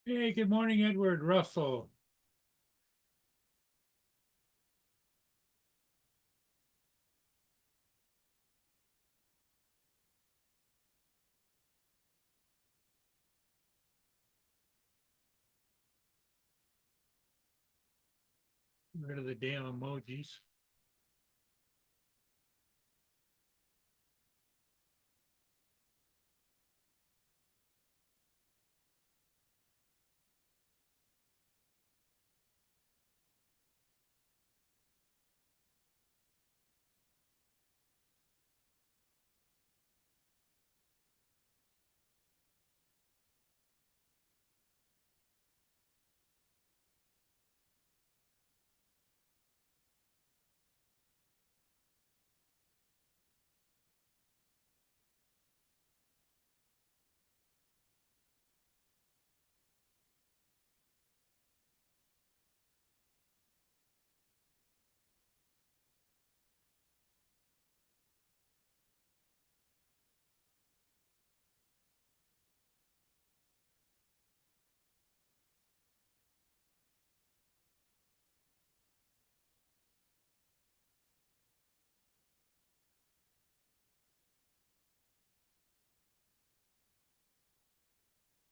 Hey, good morning, Edward Russell. Get rid of the damn emojis.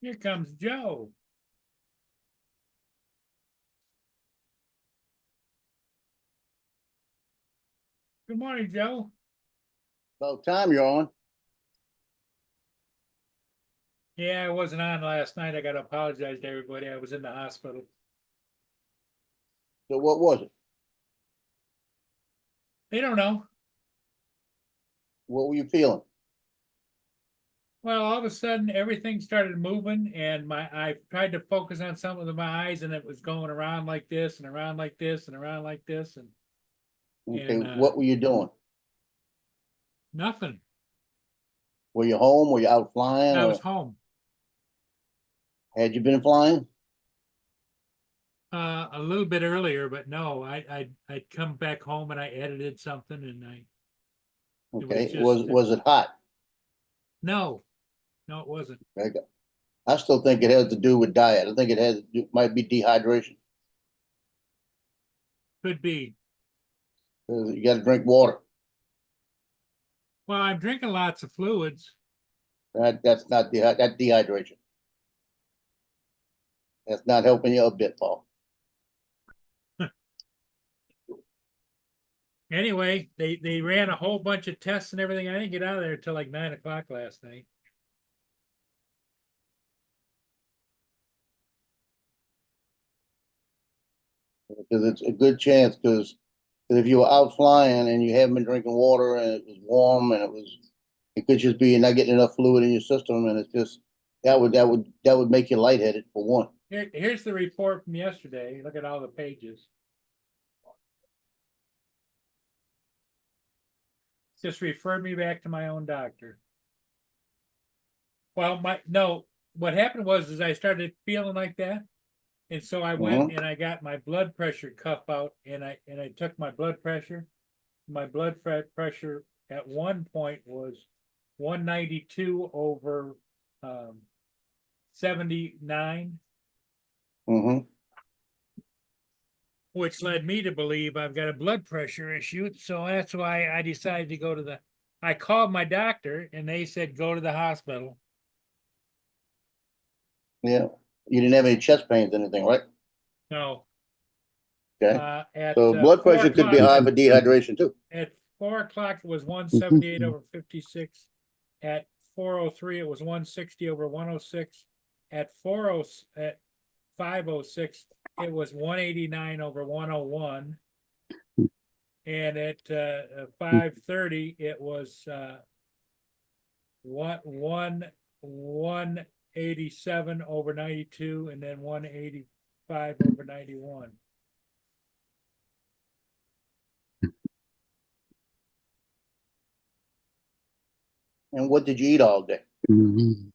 Here comes Joe. Good morning, Joe. About time you're on. Yeah, I wasn't on last night. I got to apologize to everybody. I was in the hospital. So what was it? They don't know. What were you feeling? Well, all of a sudden, everything started moving, and I tried to focus on something with my eyes, and it was going around like this, and around like this, and around like this, and Okay, and what were you doing? nothing. Were you home? Were you out flying, I was or home. had you been flying? A little bit earlier, but no, I'd come back home and I edited something, and it was Okay, just was it hot? no, no, it wasn't. I still think it has to do with diet. I think it might be dehydration. Could be. You got to drink water. Well, I'm drinking lots of fluids. That's not that dehydration. That's not helping you a bit, Paul. Anyway, they ran a whole bunch of tests and everything. I didn't get out of there until like 9 o'clock last night. Because it's a good chance. Because if you were out flying and you haven't been drinking water and it was warm and it could just be you're not getting enough fluid in your system, and it's just that would make you lightheaded for one. Here's the report from yesterday. Look at all the pages. Just referred me back to my own doctor. Well, my no, what happened was is I started feeling like that. And so I went Mm-hmm. and I got my blood pressure cuff out, and I took my blood pressure. My blood pressure at one point was 192 over 79, Mm-hmm. which led me to believe I've got a blood pressure issue. So that's why I decided to go to the. I called my doctor, and they said go to the hospital. Yeah. You didn't have any chest pains, or anything, right? No, Okay. at So blood four pressure could be o'clock. high for dehydration too. At 4 o'clock, it was 178 over 56. At 4:03, it was 160 over 106. At 40 at 5:06, it was 189 over 101. And at 5:30, it was 187 over 92, and then 185 over 91. And what did you eat all day? Mhm.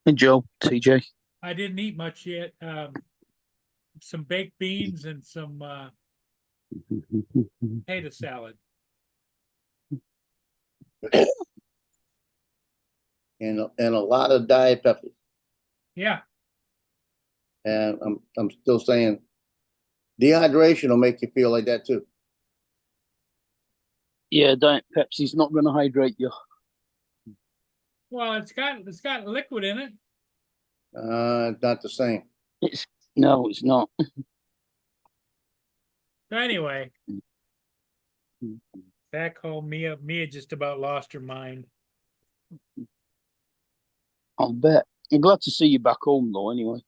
Hey, Joe, TJ. I didn't eat much yet. Some baked beans and some potato salad. and a lot of Diet Pepsi. Yeah, And I'm still saying dehydration will make you feel like that too. Yeah, Diet Pepsi's not going to hydrate you. well, it's got liquid in it. Not the same. It's no, it's not. So anyway, back home, Mia just about lost her mind. I'll bet. I'm glad to see you back home, though. Anyway,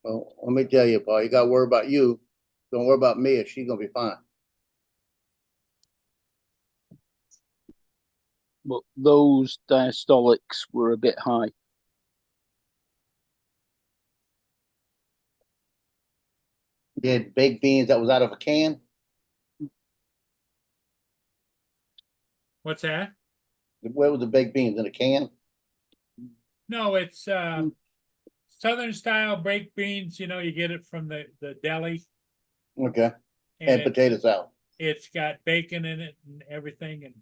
Well, let me tell you, Paul, you got to worry about you. Don't worry about me. She's gonna be fine. but those diastolics were a bit high. You had baked beans that was out of a can. What's that? Where was the baked beans in a can? No, it's Southern style baked beans. You know, you get it from the deli, Okay, and and potato salad. it's got bacon in it and everything, and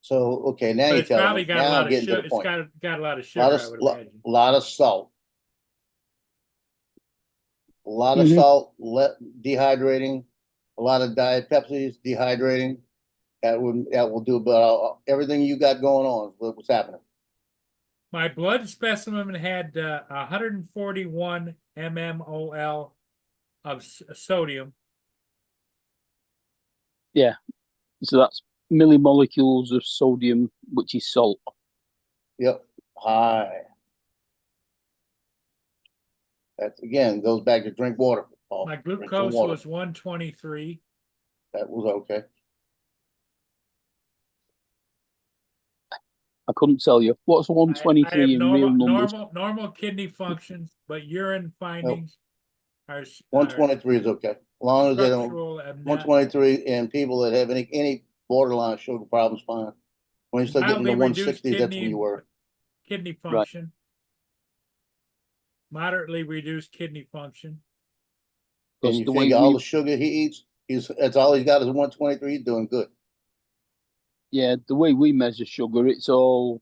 So okay, now but you're it's telling probably me. got a Now lot I'm of getting to sugar. the It's point. got a lot of A sugar, lot of I would imagine. lot of salt. A lot of Mhm. salt, dehydrating. A lot of Diet Pepsi's dehydrating. That will do about everything you got going on. What's happening? My blood specimen had 141 mmol of sodium. Yeah, so that's millimolecules of sodium, which is salt. Yep, high. That's again goes back to drink water. Paul. My Drink some glucose water. was 123. That was okay. I couldn't tell you. What's I 123 have in real numbers? normal kidney functions, but urine findings are 123 is okay. As long as they don't. structural and 123 and people that have any borderline sugar problems, fine. When you start getting to mildly reduced 160s, that's when you worry. kidney Right. function, moderately reduced kidney function. And Because you the way figure all we, the sugar he eats, that's all he's got is 123. He's doing good. yeah, the way we measure sugar, it's all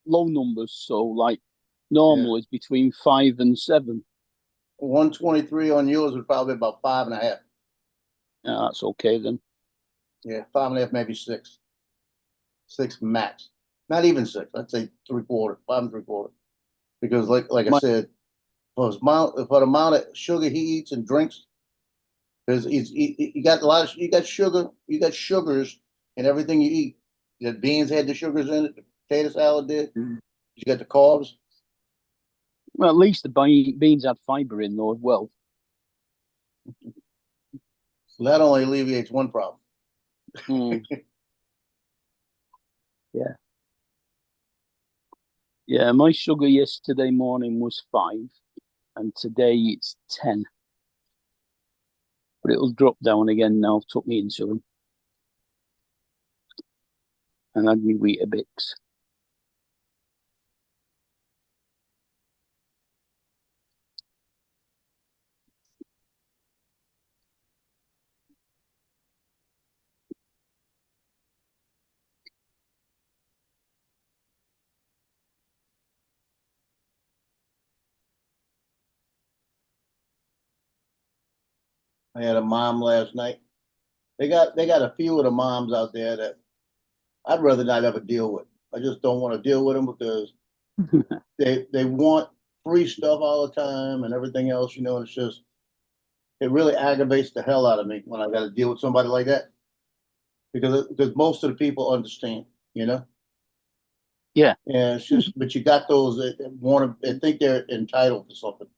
low numbers. So like normal is between 5 and 7. 123 on yours would probably be about 5.5. Yeah, that's okay then. Yeah, 5.5, maybe 6. 6 max. Not even 6. I'd say 3/4, 5 3/4. Because like I My, said, for the amount of sugar he eats and drinks, because you got a lot of you got sugar, you got sugars in everything you eat. The beans had the sugars in it. The potato salad did. You got the carbs. well, at least the beans had fiber in though as well. So that only alleviates one problem. Mm. Yeah. Yeah, my sugar yesterday morning was 5, and today it's 10. But it'll drop down again now. I've took me insulin and had me Weetabix. I had a mom last night. They got a few of the moms out there that I'd rather not ever deal with. I just don't want to deal with them because they want free stuff all the time and everything else, and it's just it really aggravates the hell out of me when I got to deal with somebody like that because most of the people understand, Yeah. and it's just but you got those that want to think they're entitled to something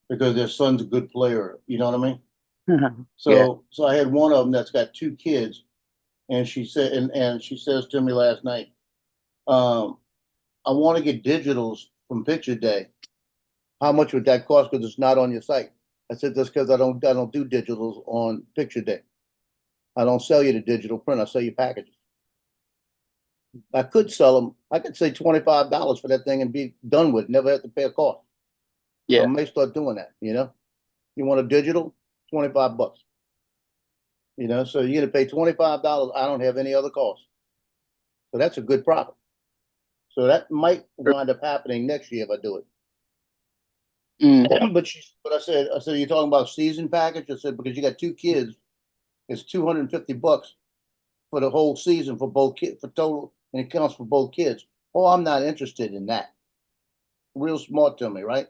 because their son's a good player, you know what I mean? So I had one of them that's got 2 kids, and she said, and she says to me last night, I want to get digitals from Picture Day. How much would that cost? Because it's not on your site. I said that's because I don't do digitals on Picture Day. I don't sell you the digital print. I sell you packages. I could sell them. I could say $25 for that thing and be done with it. Never have to pay a cost. Yeah. I may start doing that. You want a digital? $25. You know, so you're gonna pay $25. I don't have any other cost. So that's a good profit. So that might wind up happening next year if I do it. Mm. But I said, you're talking about season package? I said, because you got two kids, it's $250 for the whole season for both kids, for total, and it counts for both kids. Oh, I'm not interested in that. Real smart to me, right?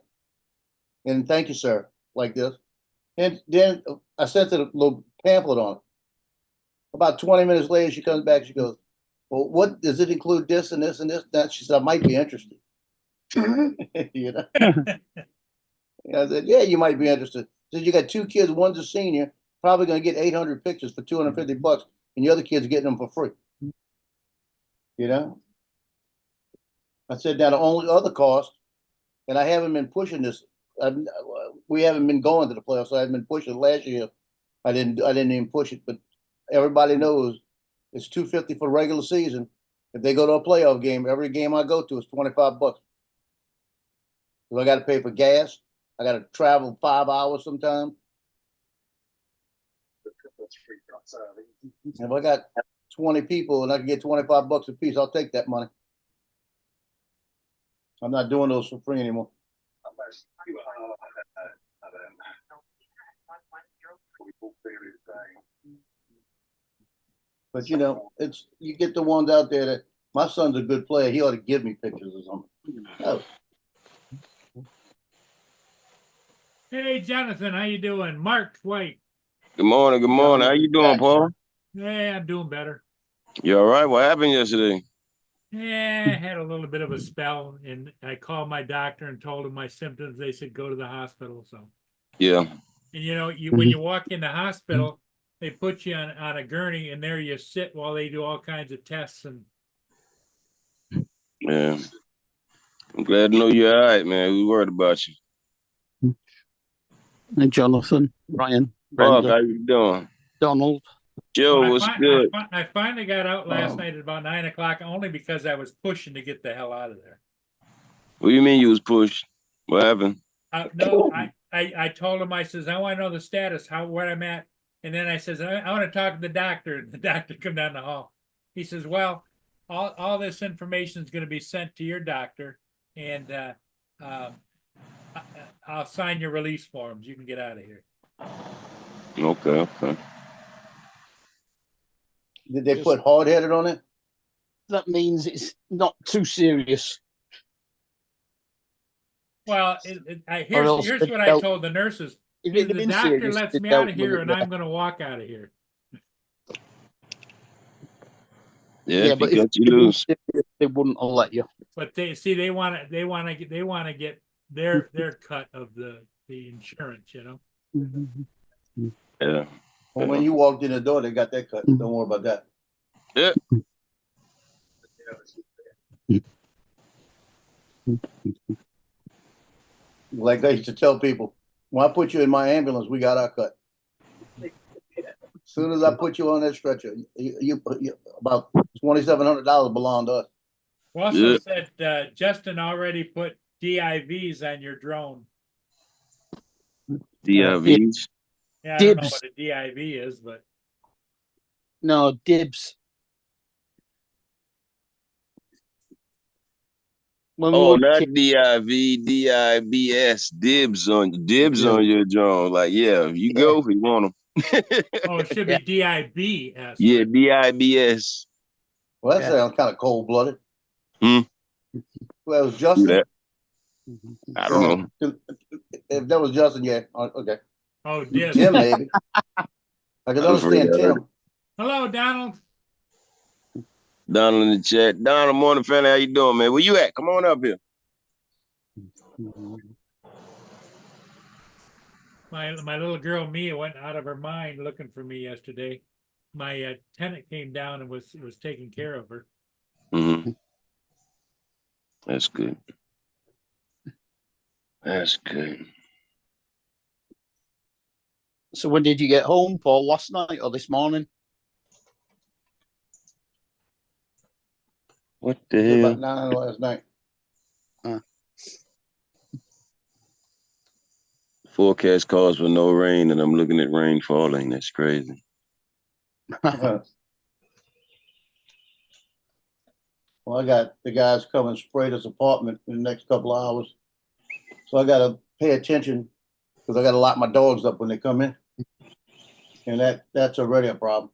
And thank you, sir, like this. And then I sent her a little pamphlet on it. About 20 minutes later, she comes back, she goes, well, what does it include this and this and this? That she said, I might be interested. You know? I said, yeah, you might be interested. Said you got two kids, one's a senior, probably gonna get 800 pictures for $250, and the other kid's getting them for free. You know? I said, now the only other cost, and I haven't been pushing this. We haven't been going to the playoffs. So I haven't been pushing. Last year, I didn't even push it. But everybody knows it's $250 for the regular season. If they go to a playoff game, every game I go to is $25. So I got to pay for gas. I got to travel 5 hours sometimes. If I got 20 people and I can get $25 a piece, I'll take that money. I'm not doing those for free anymore. But you know, it's you get the ones out there that my son's a good player. He ought to give me pictures or something. Oh, Hey, Jonathan, how you doing? Mark White. Good morning. Good morning. How you doing, Paul? Yeah, I'm doing better. You all right? What happened yesterday? Yeah, I had a little bit of a spell, and I called my doctor and told him my symptoms. They said go to the hospital. So, Yeah. and you know, when you walk in the hospital, they put you on a gurney, and there you sit while they do all kinds of tests. And Yeah. I'm glad to know you're all right, man. We worried about you. And Jonathan, Ryan, Mark, Brenda, how you doing? Donald. Joe, well, what's good? I finally got out last night at about 9 o'clock, only because I was pushing to get the hell out of there. What do you mean you was pushed? What happened? No, I told him, I says, I want to know the status, where I'm at. And then I says, I want to talk to the doctor. And the doctor come down the hall. He says, well, all this information is going to be sent to your doctor, and I'll sign your release forms. You can get out of here. Okay. did they put hard headed on it? That means it's not too serious. Well, here's what I told the nurses. If Either it had the been doctor serious, lets they'd me out dealt of with here, it and there. I'm going to walk out of here. Yeah, Yeah, if but you if got you it had been loose. serious, they wouldn't have let you. But they want to get their cut of the insurance, you know. Yeah. Well, when you walked in the door, they got that cut. Don't worry about that. Yeah. Like I used to tell people, when I put you in my ambulance, we got our cut. As soon as I put you on that stretcher, you about $2,700 belong to us. Also Yeah. said Justin already put DIVs on your drone. DIVs. Yeah, I don't know Dibs. what a DIV is, but No, dibs. When we Oh, were not kids, DIV, DIBS. Dibs on your John. Like, yeah, you go if you want them. oh, it should be DIBS. Yeah, DIBS. Well, that Yeah. sounds kind of cold blooded. Hmm. Well, it was Do Justin. that. I don't know. If that was Justin, yeah, okay. Oh, DIBS. Tim, maybe. I can I'm afraid understand I heard Tim. Hello, Donald. Donald in the chat. Donald, morning, family. How you doing, man? Where you at? Come on up here. My little girl Mia went out of her mind looking for me yesterday. My tenant came down and was taking care of her. Mm-hmm. That's good. That's good. So when did you get home, Paul? Last night or this morning? What the About hell? 9 last night. Forecast calls for no rain, and I'm looking at rain falling. That's crazy. Well, I got the guys coming to spray this apartment in the next couple of hours. So I gotta pay attention because I gotta lock my dogs up when they come in. And that's already a problem.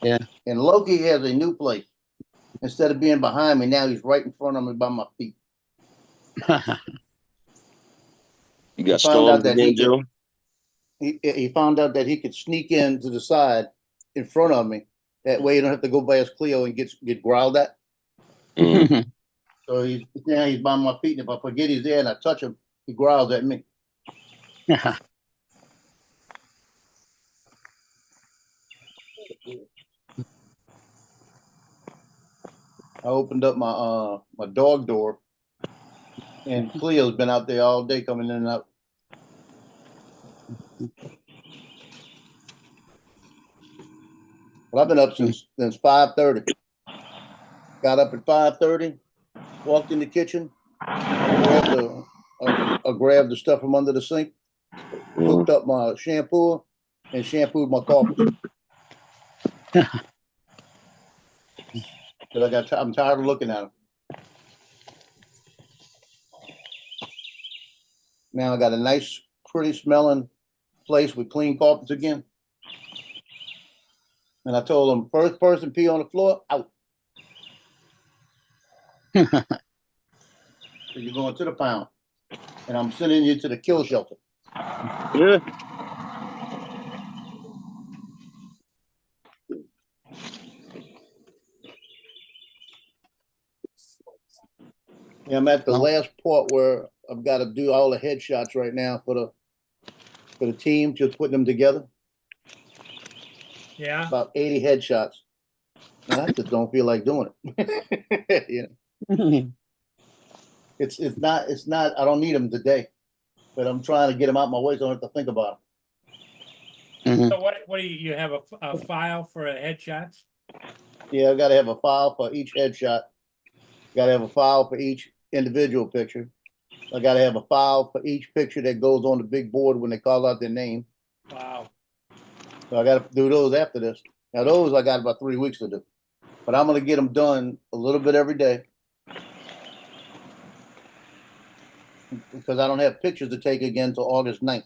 Yeah. And Loki has a new place. Instead of being behind me, now he's right in front of me by my feet. You got Found out storms that again, Joe? He found out that he could sneak in to the side in front of me. That way, you don't have to go by his Clio and get growled at. Mm. So now he's by my feet, and if I forget he's there and I touch him, he growls at me. I opened up my dog door, and Cleo's been out there all day coming in and out. Well, I've been up since 5:30. Got up at 5:30, walked in the kitchen, grabbed the stuff from under the sink, hooked up my shampoo, and shampooed my carpet. Because I'm tired of looking at them. Now I got a nice, pretty smelling place with clean carpets again. And I told them, first person pee on the floor, out. So you're going to the pound. And I'm sending you to the kill shelter. Yeah. Yeah, I'm at the No. last part where I've got to do all the headshots right now for the team, just putting them together. Yeah. About 80 headshots. And I just don't feel like doing it. Yeah. It's not, I don't need them today, but I'm trying to get them out my way so I don't have to think about them. So what do you have a file for headshots? Yeah, I got to have a file for each headshot. Got to have a file for each individual picture. I got to have a file for each picture that goes on the big board when they call out their name. Wow. So I got to do those after this. Now those I got about 3 weeks to do, but I'm going to get them done a little bit every day because I don't have pictures to take again until August 9th.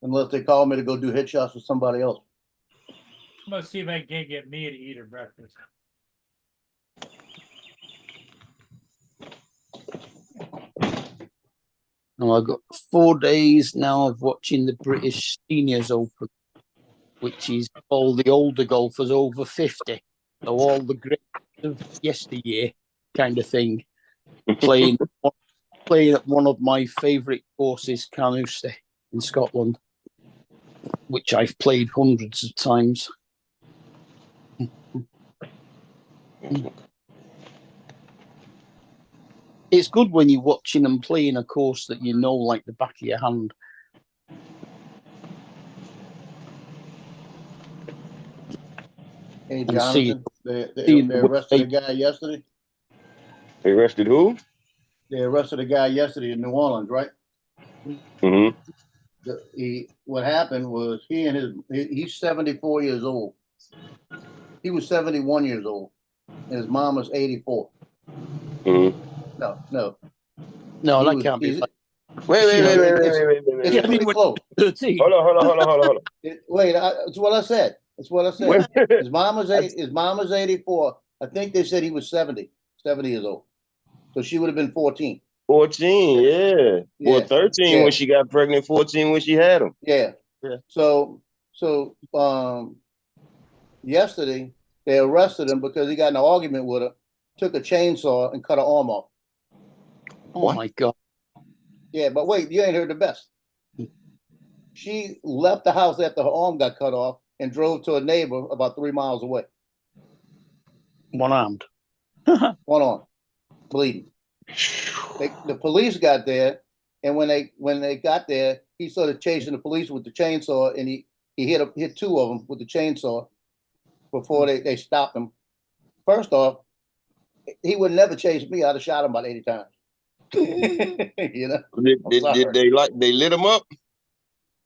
Unless they call me to go do headshots with somebody else. I'm gonna see if I can't get Mia to eat her breakfast. Now I've got 4 days now of watching the British Seniors Open, which is all the older golfers over 50. So all the greats of yesteryear kind of thing. Playing at one of my favourite courses, Carnoustie in Scotland, which I've played hundreds of times. It's good when you're watching them playing a course that you know like the back of your hand. Hey, And Jonathan, they seeing the arrested a way- guy yesterday. They arrested who? They arrested a guy yesterday in New Orleans, right? Mm-hmm. What happened was he's 74 years old. He was 71 years old, and his mom was 84. Mm-hmm. No, No, that can't be. Wait. it's Yeah, pretty close. 13. Hold on. It's what I said. It's what I said. Wait. His mom was 84. I think they said he was 70 years old. So she would have been 14. 14, yeah. Well, 13 yeah. when she got pregnant, 14 when she had him. Yeah. So yesterday they arrested him because he got in an argument with her, took a chainsaw and cut her arm off. Oh my God. Yeah, but wait, you ain't heard the best. She left the house after her arm got cut off and drove to a neighbor about 3 miles away. One-armed. One arm, bleeding. The police got there, and when they got there, he started chasing the police with the chainsaw, and he hit 2 of them with the chainsaw before they stopped him. First off, he would never chase me. I'd have shot him about 80 times. You know? Did they lit him up?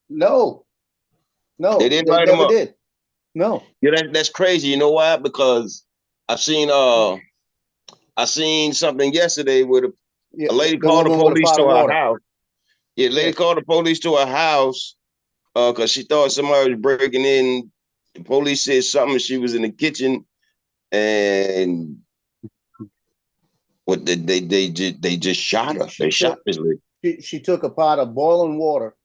No, no, They didn't they light him never up. did. No. Yeah, that's crazy. You know why? Because I seen something yesterday with Yeah, a lady the called the woman with a police pot to of her water. house. Yeah, lady Yeah. called the police to her house because she thought somebody was breaking in. The police said something. She was in the kitchen, and what they just shot her. They shot this lady. She took a pot of boiling water,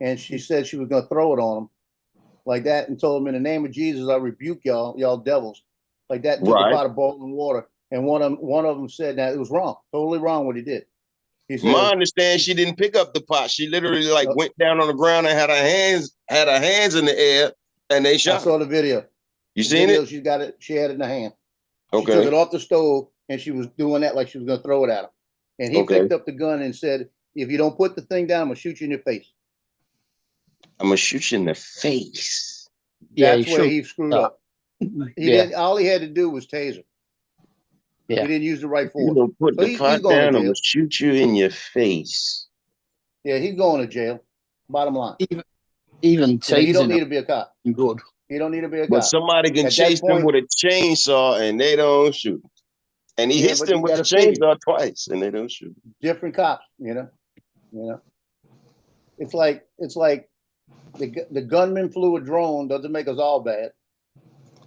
and she said she was going to throw it on him like that, and told him, in the name of Jesus, I rebuke y'all devils, like that. And took a Right. pot of boiling water, and one of them said that it was wrong, totally wrong what he did. He My said, understand she didn't pick up the pot. She literally like No. went down on the ground and had her hands in the air, and they I shot her. saw the video. You The seen video, it? she got it. She had it in her hand. She took it Okay. off the stove, and she was doing that like she was going to throw it at him. And he Okay. picked up the gun and said, if you don't put the thing down, I'm going to shoot you in your face. I'm gonna shoot you in the face. Yeah, That's he where should. he screwed that. up. He Yeah. didn't. All he had to do was taser. Yeah. He didn't use the right You force. don't put So the he's pot going to down. I'm jail. gonna shoot you in your face. Yeah, he's going to jail. Bottom line. Even You know, he don't tasing need to be a cop. him good. He don't need to be a But cop. somebody can At chase that them point, with a chainsaw and they don't shoot. And he yeah, hits but them you with got the to figure chainsaw twice and they don't shoot. different cops. You know. It's like the gunman flew a drone. Doesn't make us all bad.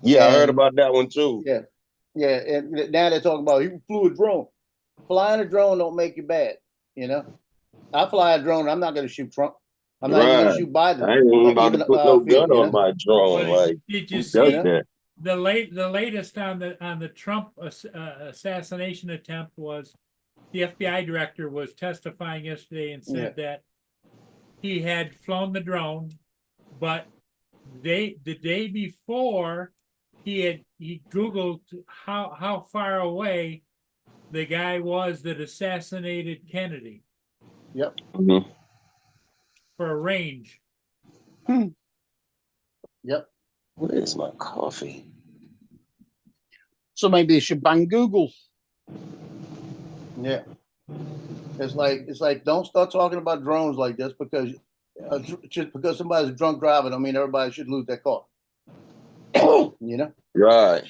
Yeah, I heard And about that one too. yeah, yeah. And now they're talking about he flew a drone. Flying a drone don't make you bad. You know, I fly a drone. I'm not going to shoot Trump. I'm not even going to Right. shoot Biden. I ain't even about Even to put no Field. gun on my drone. Well, Like, did you who see does Yeah. that? the latest on the Trump assassination attempt was the FBI director was testifying yesterday and said that he had flown the drone, but the day before he Googled how far away the guy was that assassinated Kennedy Yep. Mhm. for a range. Yep. Where's my coffee? So maybe they should ban Google. Yeah. It's like don't start talking about drones like this because just because somebody's a drunk driving, I mean everybody should lose their car. You know, Right.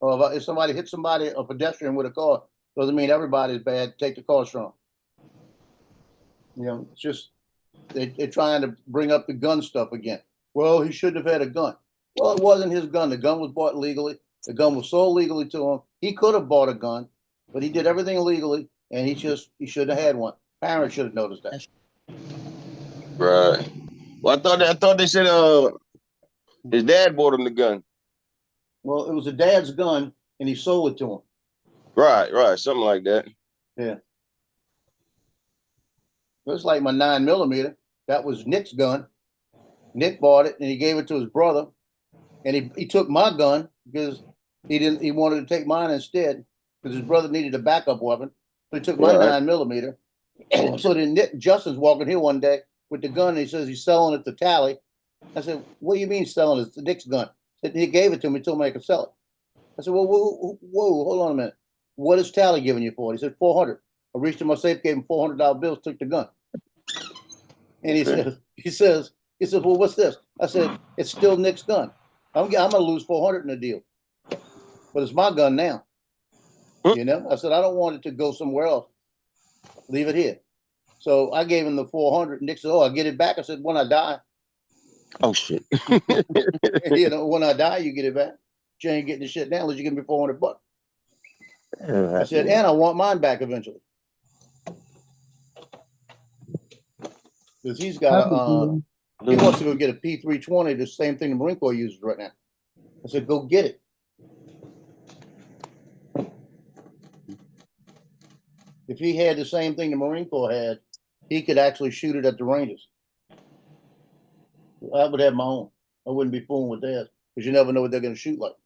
or if somebody hits somebody, a pedestrian with a car, doesn't mean everybody's bad. Take the cars from them. You know, it's just they're trying to bring up the gun stuff again. Well, he shouldn't have had a gun. Well, it wasn't his gun. The gun was bought legally. The gun was sold legally to him. He could have bought a gun, but he did everything legally, and he shouldn't have had one. Parents should have noticed that. Right. Well, I thought they said his dad bought him the gun. Well, it was a dad's gun, and he sold it to him. Right, something like that. Yeah. It was like my 9mm. That was Nick's gun. Nick bought it, and he gave it to his brother, and he took my gun because he wanted to take mine instead because his brother needed a backup weapon. So he took my Right. 9mm. So then Justin's walking here one day with the gun, and he says he's selling it to Tally. I said, "What do you mean selling it? It's Nick's gun." He gave it to me, told me I could sell it. I said, "Well, whoa, hold on a minute. What is Tally giving you for it?" He said, $400. I reached in my safe, gave him $400 bills, took the gun. And he says, "Well, what's this?" I said, "It's still Nick's gun. I'm gonna lose $400 in the deal, but it's my gun now." You know, I said, "I don't want it to go somewhere else. Leave it here." So I gave him the $400. Nick said, "Oh, I'll get it back." I said, "When I die." Oh shit. You know, when I die, you get it back. You ain't getting the shit now unless you give me $400. I said, "And I want mine back eventually." Because he's got he wants to go get a P320, the same thing the Marine Corps uses right now. I said, "Go get it." If he had the same thing the Marine Corps had, he could actually shoot it at the ranges. I would have my own. I wouldn't be fooling with theirs because you never know what they're going to shoot like.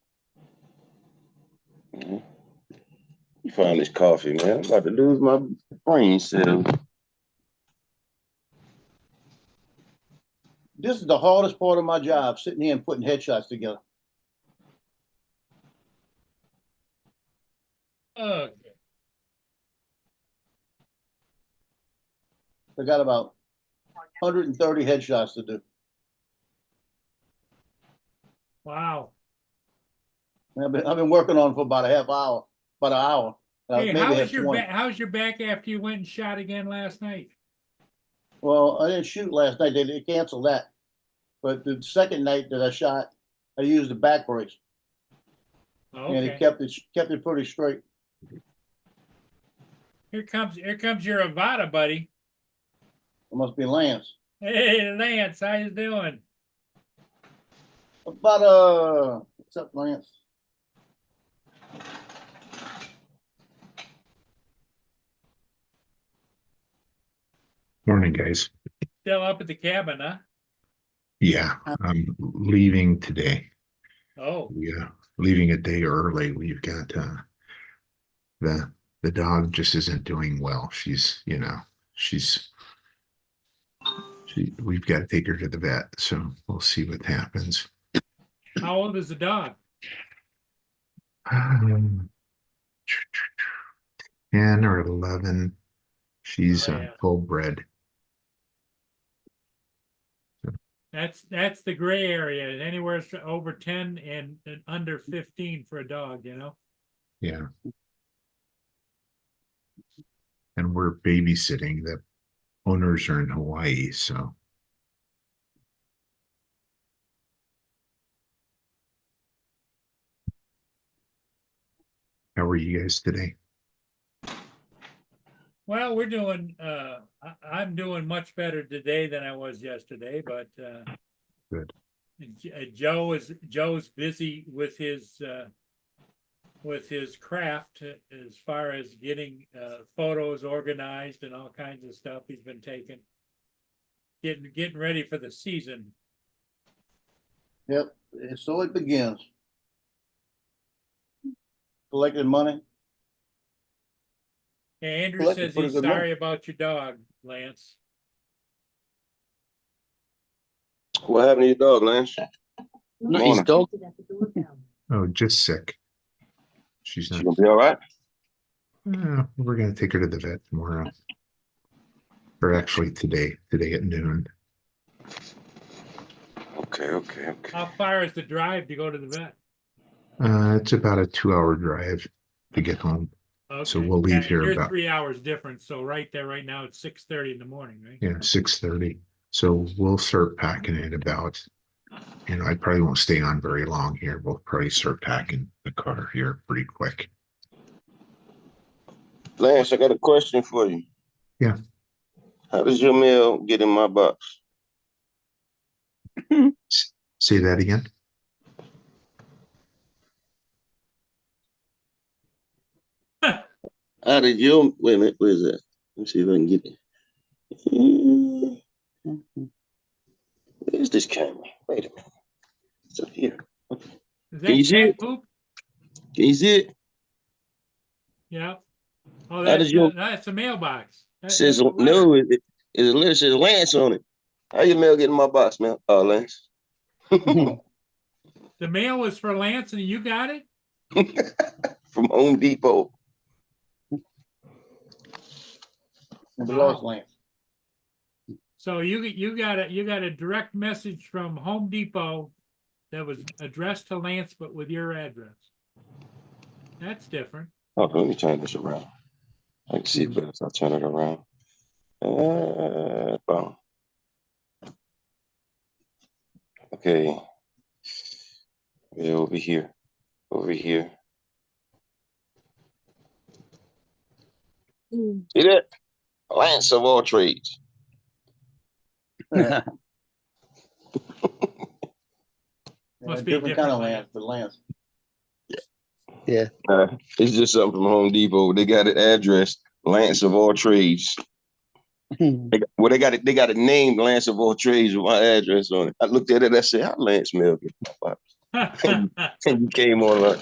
You find this coffee, man. I'm about to lose my brain cells. This is the hardest part of my job, sitting here and putting headshots together. Okay. I got about 130 headshots to do. Wow. I've been working on it for about a half hour, about an hour. Hey, Maybe how have was your 20. back? How's your back after you went and shot again last night? Well, I didn't shoot last night. They canceled that. But the second night that I shot, I used the back brace, and it Okay. kept it pretty straight. Here comes your Avada buddy. It must be Lance. Hey, Lance, how you doing? What's up, Lance? Morning, guys. Still up at the cabin, huh? Yeah, I'm leaving today. Oh, Yeah, leaving a day early. We've got the dog just isn't doing well. She's we've got to take her to the vet, so we'll see what happens. how old is the dog? 10 or 11. She's Oh, yeah. full bred. That's the gray area. Anywhere over 10 and under 15 for a dog, you know? Yeah. And we're babysitting. The owners are in Hawaii, so how are you guys today? Well, we're doing I'm doing much better today than I was yesterday, but Good. Joe's busy with his craft as far as getting photos organized and all kinds of stuff he's been taking. Getting ready for the season. Yep. So it begins. Collecting money. Hey, Andrew Collected says pretty he's good sorry money. about your dog, Lance. What happened to your dog, Lance? Not his dog. Oh, just sick. She's She not. gonna be all right? We're gonna take her to the vet tomorrow, or actually today at noon. Okay. How far is the drive to go to the vet? It's about a 2-hour drive to get home. Okay. So we'll leave Yeah, here you're about 3 hours difference. So right now it's 6:30 in the morning, right? 6:30. So we'll start packing it about. I probably won't stay on very long here. We'll probably start packing the car here pretty quick. Lance, I got a question for you. Yeah. How does your mail get in my box? Say that again. How did your wait a minute, where is that? Let me see if I can get it. Where's this camera? Wait a minute. It's up here. Okay. Is Can you that see cat it? poop? Can you see it? Yeah. Oh, How does your that's a mailbox. says That's a letter. no? It literally says Lance on it. How your mail get in my box, man? Oh, Lance. The mail was for Lance and you got it? From Home Depot. And we lost Lance. So you got a direct message from Home Depot that was addressed to Lance, but with your address. That's different. Oh, let me turn this around. I can see it better if I turn it around. Boom. Okay. Yeah, over here. Over here. See that? Lance of all trades. Must be a different kind of different Lance, but Lance. Yeah. It's just something from Home Depot. They got it addressed Lance of all trades. They got it. They got it named Lance of all trades with my address on it. I looked at it. I said, "How Lance mail get my box?" And you came on like,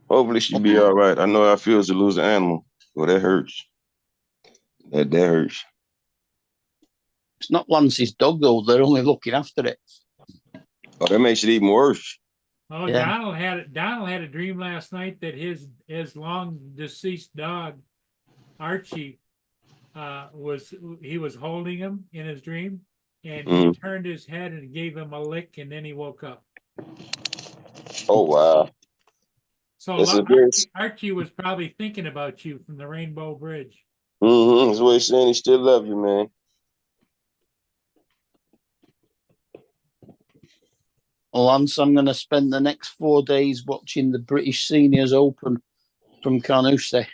hopefully she'll be all right. I know how it feels to lose an animal. Well, that hurts. That hurts. It's not Lance's dog though. They're only looking after it. Oh, that makes it even worse. Oh, Yeah. Donald had a dream last night that his long deceased dog, Archie, he was holding him in his dream, and he Mhm. turned his head and gave him a lick, and then he woke up. Oh wow. So That's a very Archie was probably thinking about you from the Rainbow Bridge. That's what he's saying. He still love you, man. Lance, I'm going to spend the next 4 days watching the British Seniors Open from Carnoustie.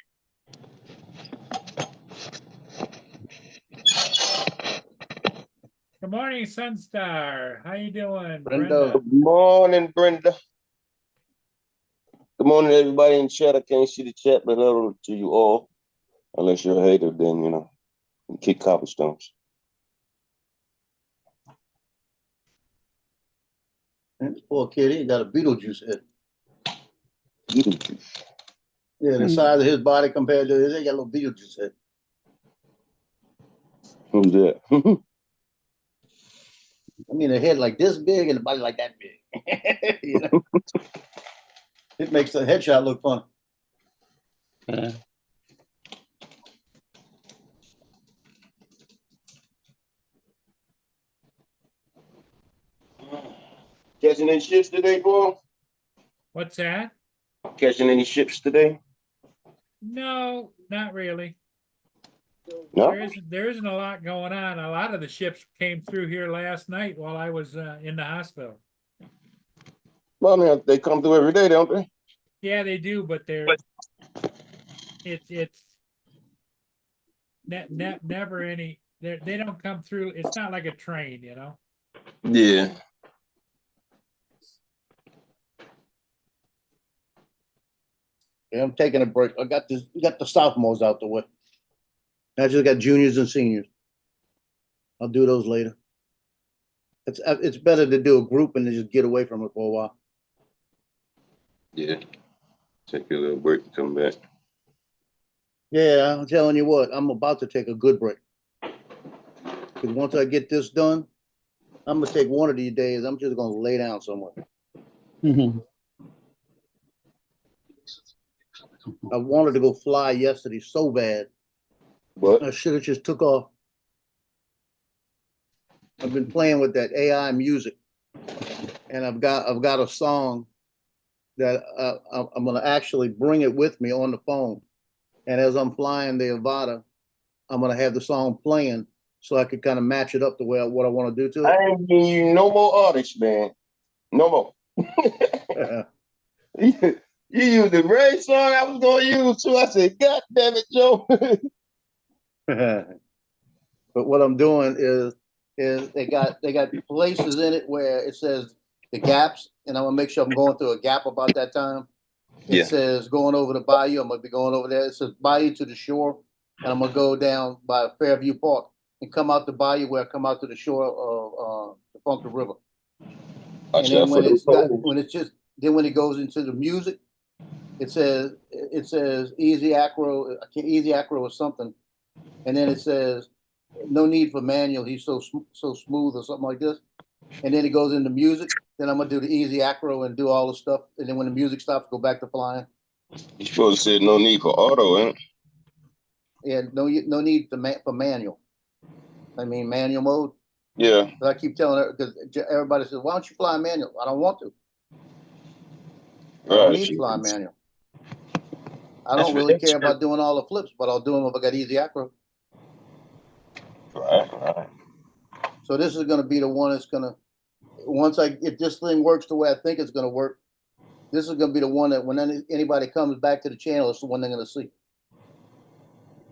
Good morning, Sunstar. How you doing, Brenda. Good morning, Brenda. Good morning, everybody in chat. I can't see the chat, but hello to you all. Unless you're a hater, then you kick cobblestones. And this poor kid, he got a Beetlejuice head. Beetlejuice. Yeah, the size of his body compared to his, he got a little Beetlejuice head. Who's that? I mean, a head like this big and the body like that big. You know? It makes the headshot look fun. Yeah. Catching any ships today, boy? What's that? Catching any ships today? No, not really. No. There isn't a lot going on. A lot of the ships came through here last night while I was in the hospital. Well, I mean, they come through every day, don't they? Yeah, they do, but it's never any. They don't come through. It's not like a train, you know. Yeah. Yeah, I'm taking a break. We got the sophomores out the way. I just got juniors and seniors. I'll do those later. It's better to do a group and then just get away from it for a while. Yeah. Take a little break and come back. Yeah, I'm telling you what, I'm about to take a good break. Because once I get this done, I'm gonna take one of these days. I'm just gonna lay down somewhere. Mhm. I wanted to go fly yesterday so bad. But I should have just took off. I've been playing with that AI music, and I've got a song that I'm gonna actually bring it with me on the phone. And as I'm flying the Avata, I'm gonna have the song playing so I could kind of match it up to what I want to do to I ain't giving you no more artists, man. No more. it. You used the very song I was gonna use too. I said, God damn it, Joe. But what I'm doing is they got places in it where it says the gaps, and I'm gonna make sure I'm going through a gap about that time. It Yeah. says going over the bayou. I'm gonna be going over there. It says bayou to the shore, and I'm gonna go down by Fairview Park and come out the bayou where I come out to the shore of the Funky River. Watch And then out for the poles. when it goes into the music, it says easy acro, or something, and then it says no need for manual. He's so smooth or something like this. And then it goes into music. Then I'm gonna do the easy acro and do all the stuff. And then when the music stops, go back to flying. You supposed to say no need for auto, ain't? Yeah, no need for manual. I mean manual mode. Yeah. But I keep telling her because everybody says, "Why don't you fly manual?" I don't want to. I don't need to fly manual. I That's don't really care right. about doing all the flips, but I'll do them if I got easy acro. Right. So this is going to be the one that's going to, if this thing works the way I think it's going to work, this is going to be the one that when anybody comes back to the channel, it's the one they're going to see.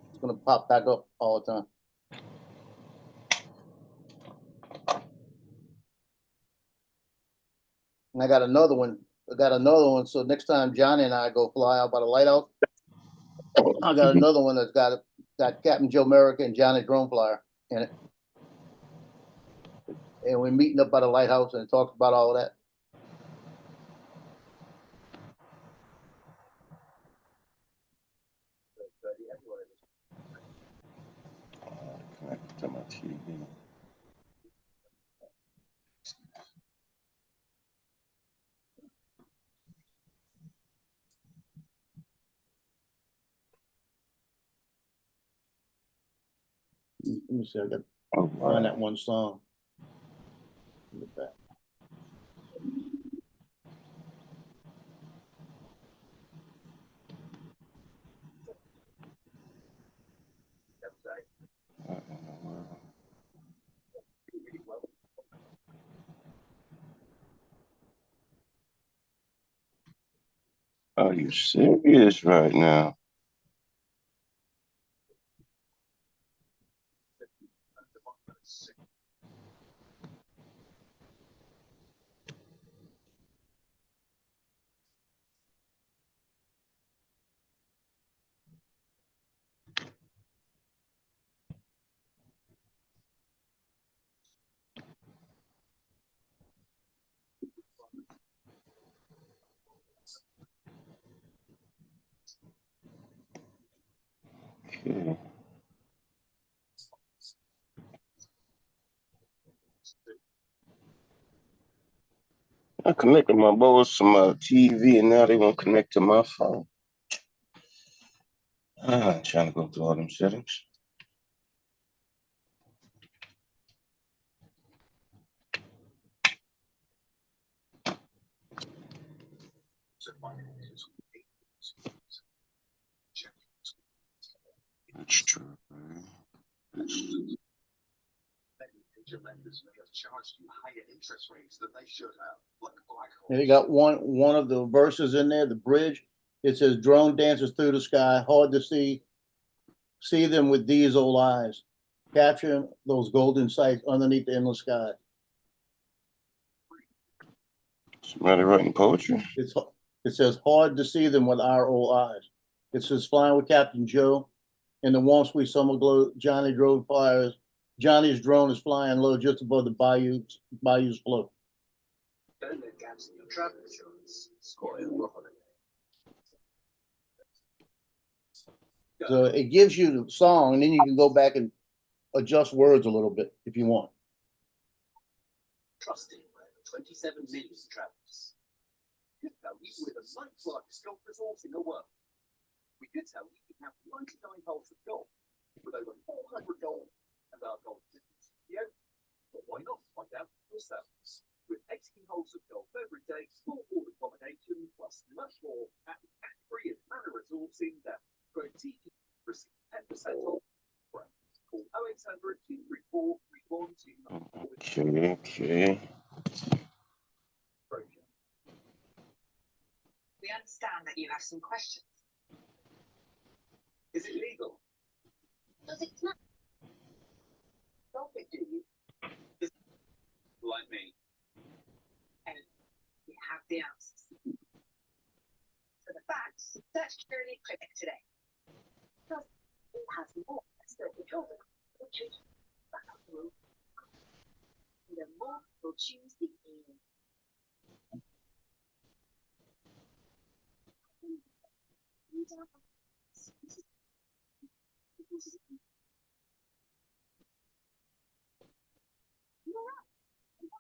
It's going to pop back up all the time. And I got another one. So next time Johnny and I go fly out by the lighthouse, I got another one that's got Captain Joe Merrick and Johnny Drone Flyer in it. And we're meeting up by the lighthouse and talks about all of that. Let me see, I got Oh, find wow. that one song. Look at that. Are you serious right now? Okay. I connected my boys to my TV, and now they won't connect to my phone. I'm trying to go through all them settings. That's true. And you got one of the verses in there, the bridge. It says, "Drone dances through the sky, hard to see them with these old eyes, capturing those golden sights underneath the endless sky." Somebody writing poetry? It says, "Hard to see them with our old eyes." It says, "Flying with Captain Joe in the warm, sweet summer glow. Johnny drove fires. Johnny's drone is flying low just above the bayou's flow." Don't let gaps in your travel insurance spoil your holiday. So it gives you the song, and then you can go back and adjust words a little bit if you want. Trusting over 27 million travelers. We could tell you we're the ninth largest golf resort in the world. We could tell you we have 99 holes of golf with over 400 goals and our golf business studio. But why not find out for yourselves? With 18 holes of golf every day, small board accommodation, plus much more at the category and manor resorts in Devon. For a TV, receive 10% off. Call 0800 234 3129. Okay. We understand that you have some questions. Is it legal? Does it not? Don't it do you? Like me. And we have the answers. So the facts, search Trinity Clinic today. Because it has more than still the children. The more will choose the E.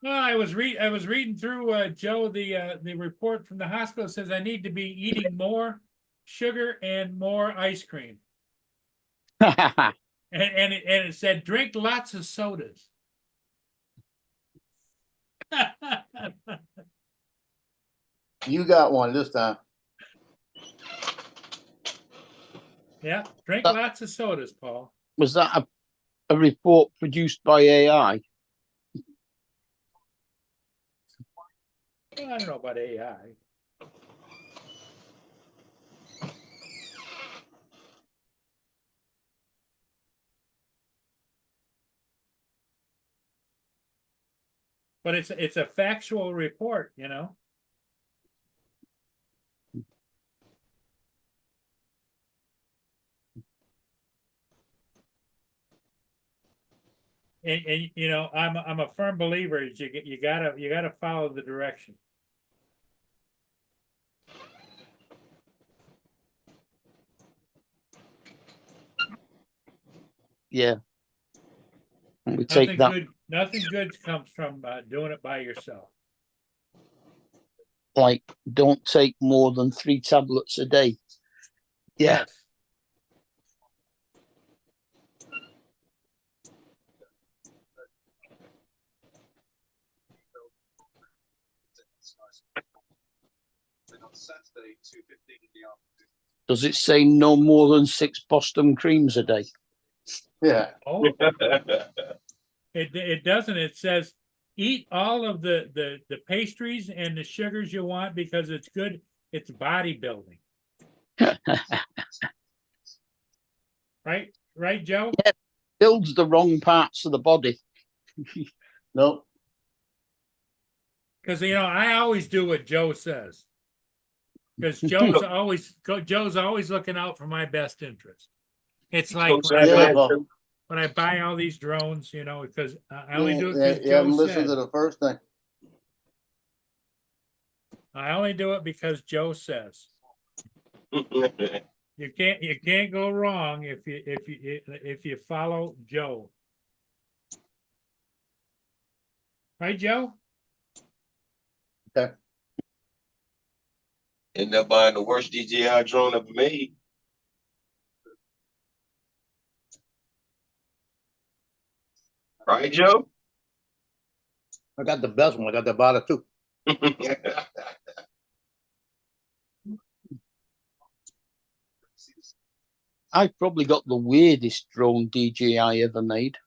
Well, I was reading through Joe, the report from the hospital says I need to be eating more sugar and more ice cream. And it said drink lots of sodas. You got one this time. Yeah, drink lots of sodas, Paul. Was that a report produced by AI? I don't know about AI. But it's a factual report, you know. And you know, I'm a firm believer is you gotta follow the direction. Yeah. We take that. Nothing good comes from doing it by yourself. Like, don't take more than 3 tablets a day. Yeah. Yes. Then on Saturday, 2:15 in the afternoon. Does it say no more than 6 Boston creams a day? Yeah, Oh, it doesn't. It says eat all of the pastries and the sugars you want because it's good. It's bodybuilding. Right, Joe? Yeah. Builds the wrong parts of the body. no, Because I always do what Joe says. Because Joe's always looking out for my best interest. It's like yeah, well, when I buy all these drones, because I only do it yeah, because you Joe haven't listened to said. the first thing. I only do it because Joe says. You can't go wrong if you follow Joe. Right, Joe? Okay. End up buying the worst DJI drone ever made. Right, Joe? I got the best one. I got the bottom too. I've probably got the weirdest drone DJI ever made.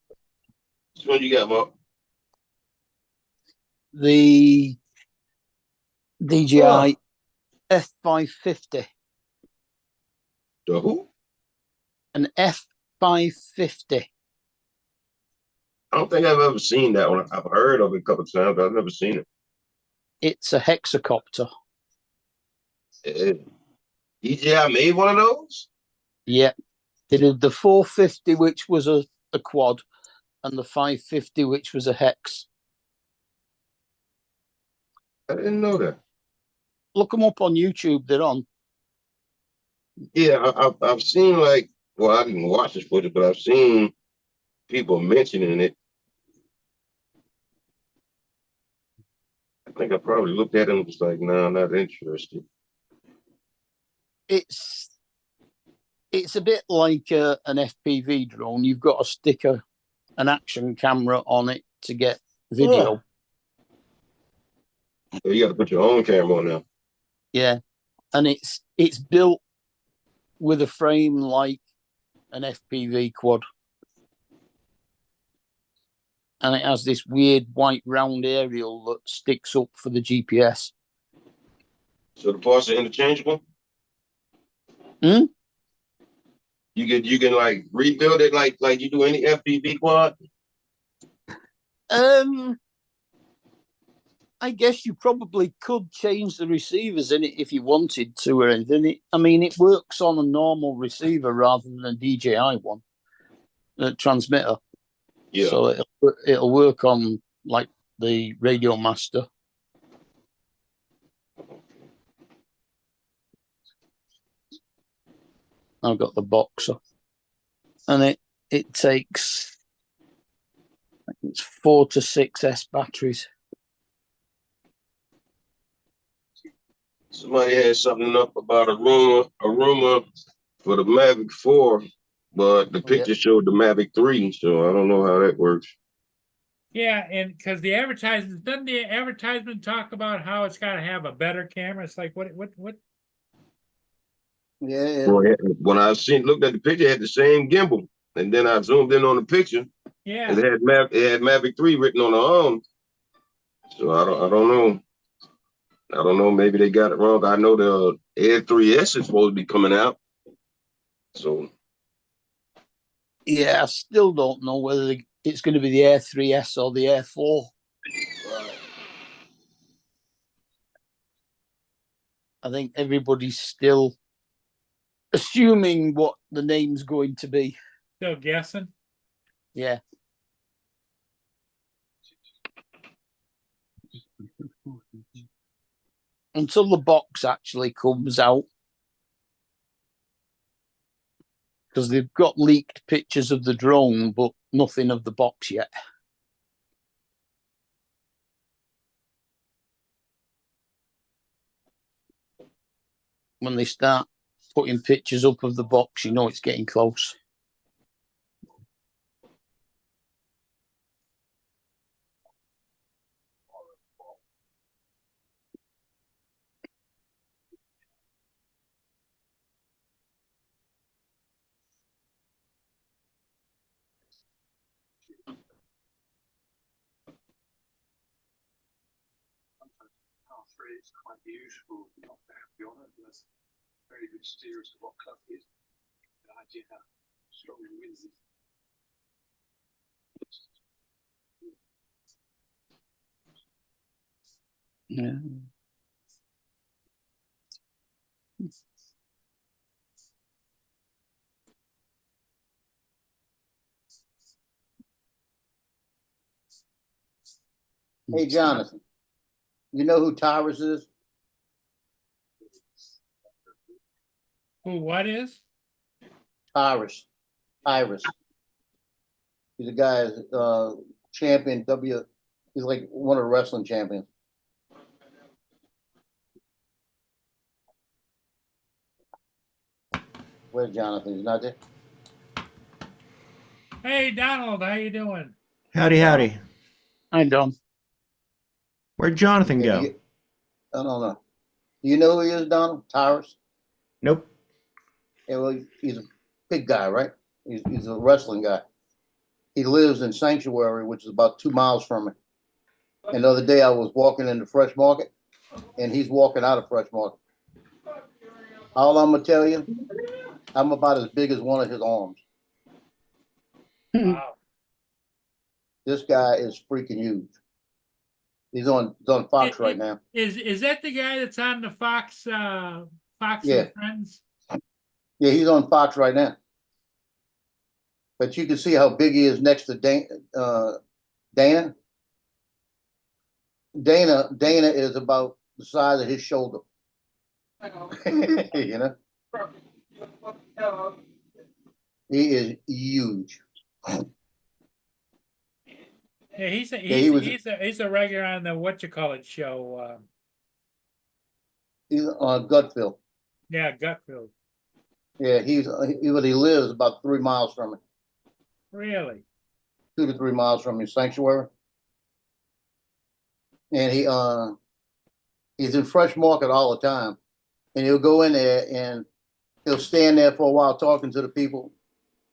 Which one you got, Mark? The DJI F550. The who? An F550. I don't think I've ever seen that one. I've heard of it a couple of times, but I've never seen it. It's a hexacopter. DJI made one of those? Yeah. They did the 450, which was a quad, and the 550, which was a hex. I didn't know that. Look them up on YouTube. They're on. Yeah, I've seen well, I didn't watch this footage, but I've seen people mentioning it. I think I probably looked at it and was like, no, I'm not interested. It's a bit like an FPV drone. You've got to stick an action camera on it to get video. So you got to put your own camera on now. Yeah, and it's built with a frame like an FPV quad, and it has this weird white round aerial that sticks up for the GPS. So the parts are interchangeable? Hmm? You can like rebuild it like you do any FPV quad? I guess you probably could change the receivers in it if you wanted to or anything. It works on a normal receiver rather than a DJI one, a transmitter. Yeah. So it'll work on like the Radio Master. I've got the Boxer, and it takes, I think it's 4 to 6S batteries. Somebody had something up about a rumor for the Mavic 4, but the picture showed the Mavic 3, so I don't know how that works. Yeah, and because doesn't the advertisement talk about how it's got to have a better camera? It's like what? Yeah, Well, when I looked at the picture, it had the same gimbal, and then I zoomed in on the picture. Yeah. It had Mavic 3 written on the arm. So I don't know. I don't know. Maybe they got it wrong. I know the Air 3S is supposed to be coming out. So Yeah, I still don't know whether it's going to be the Air 3S or the Air 4. I think everybody's still assuming what the name's going to be. Still guessing. Yeah. Until the box actually comes out. Because they've got leaked pictures of the drone, but nothing of the box yet. When they start putting pictures up of the box, you know it's getting close. three is quite useful, not to be honest. That's a very good steer as to what club is. The idea how strong the wind is. Yeah. Hey, Jonathan, you know who Tyrus is? Who, what is? Tyrus. He's a guy, champion he's like one of the wrestling champions. Where's Jonathan? He's not there? Hey, Donald, how you doing? Howdy, howdy. I don't. Where'd Jonathan Yeah, go? I don't know. Do you know who he is, Donald? Tyrus? Nope. Yeah, well, he's a big guy, right? He's a wrestling guy. He lives in Sanctuary, which is about 2 miles from me. And the other day I was walking into Fresh Market, and he's walking out of Fresh Market. All I'm gonna tell you, I'm about as big as one of his arms. Wow. This guy is freaking huge. He's on Fox right now. Is that the guy that's on the Fox, Fox Yeah. and Friends? Yeah, he's on Fox right now. But you can see how big he is next to Dana. Dana is about the size of his shoulder. You know? He is huge. Yeah, he's a regular on the whatchamacallit show. He's on Gutfield. Yeah, Gutfield. Yeah, he lives about 3 miles from me. Really? 2 to 3 miles from his Sanctuary. And he's in Fresh Market all the time. And he'll go in there and he'll stand there for a while talking to the people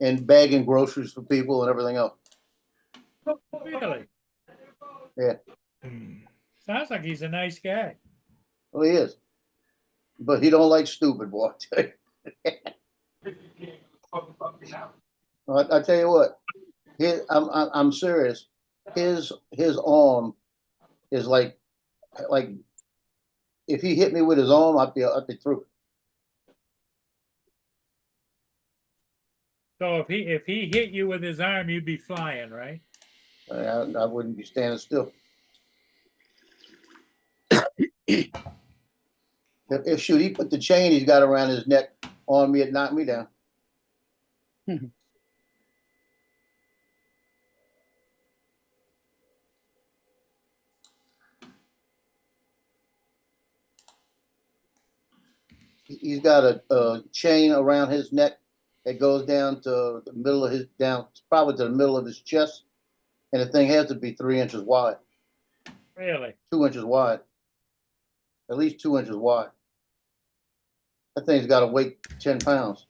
and bagging groceries for people and everything else. Really? Yeah. Sounds like he's a nice guy. Well, he is. But he don't like stupid, boy. I tell you what, I'm serious. His arm is like if he hit me with his arm, I'd be through. So if he hit you with his arm, you'd be flying, right? I wouldn't be standing still. If shoot, he put the chain he's got around his neck on me, it knocked me down. He's got a chain around his neck that goes down to the middle of probably to the middle of his chest, and the thing has to be 3 inches wide. Really? 2 inches wide. At least 2 inches wide. That thing's got to weigh 10 pounds.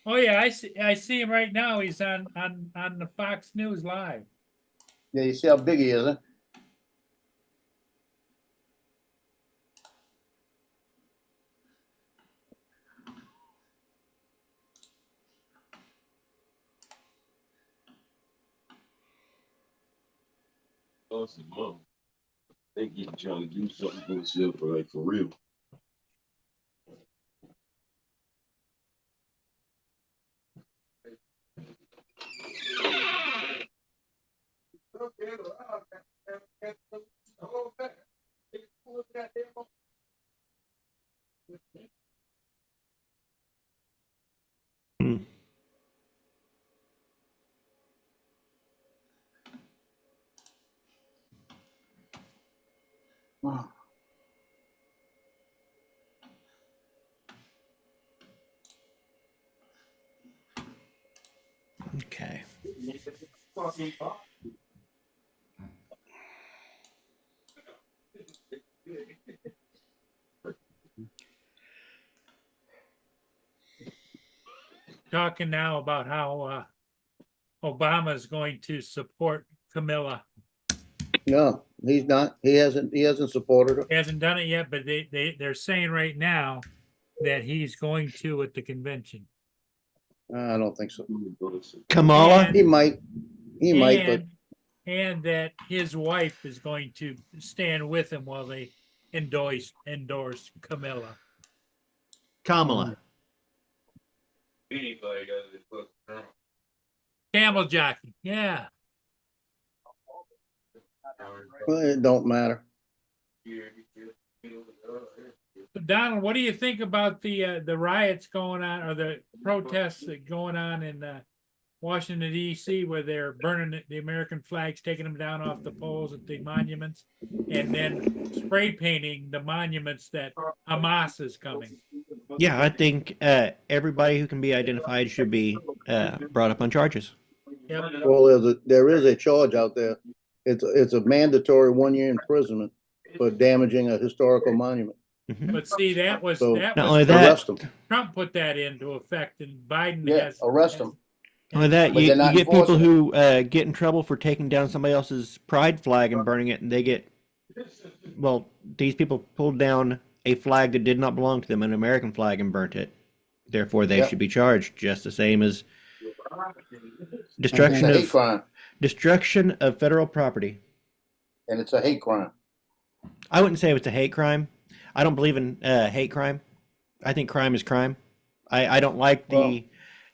Oh yeah, I see him right now. He's on the Fox News Live. Yeah, you see how big he is, huh? Awesome, Mom. They keep trying to do something for themselves, like for real. Okay. talking now about how Obama is going to support Camilla. No, he's not. He hasn't supported her. He hasn't done it yet, but they're saying right now that he's going to at the convention. I don't think so. Kamala. And- He might, but and that his wife is going to stand with him while they endorse Camilla. Kamala. Camel jockey, yeah. well, it don't matter. Donald, what do you think about the riots going on, or the protests that going on in Washington D.C., where they're burning the American flags, taking them down off the poles at the monuments, and then spray painting the monuments that Hamas is coming? Yeah, I think everybody who can be identified should be brought up on charges. Yep. Well, there is a charge out there. It's a mandatory 1-year imprisonment for damaging a historical monument. Mhm. But see, that was So- Not only that, Arrest them. Trump put that into effect, and Biden Yeah, has arrest them. only that, But you they're not get people enforcing who get in trouble for taking down somebody else's pride flag and burning it, and they get, well, these people pulled down a flag that did not belong to them, an American flag, and burnt it. Therefore, they Yep. should be charged just the same as It's destruction a hate of crime, destruction of federal property. and it's a hate crime. I wouldn't say it's a hate crime. I don't believe in hate crime. I think crime is crime. I don't like the Well-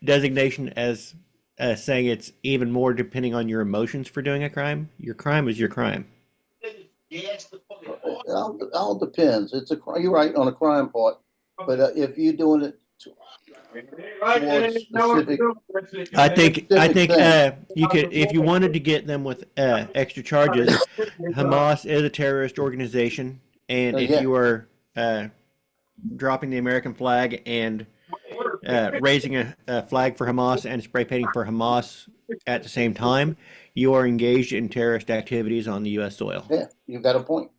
designation as saying it's even more depending on your emotions for doing a crime. Your crime is your crime. It all depends. It's a crime. You're right on the crime part, but if you're doing it towards specific, I think Specific thing. you could, if you wanted to get them with extra charges. Hamas is a terrorist organization, and if Yeah. you are dropping the American flag and raising a flag for Hamas and spray painting for Hamas at the same time, you are engaged in terrorist activities on the U.S. soil. yeah, you've got a point.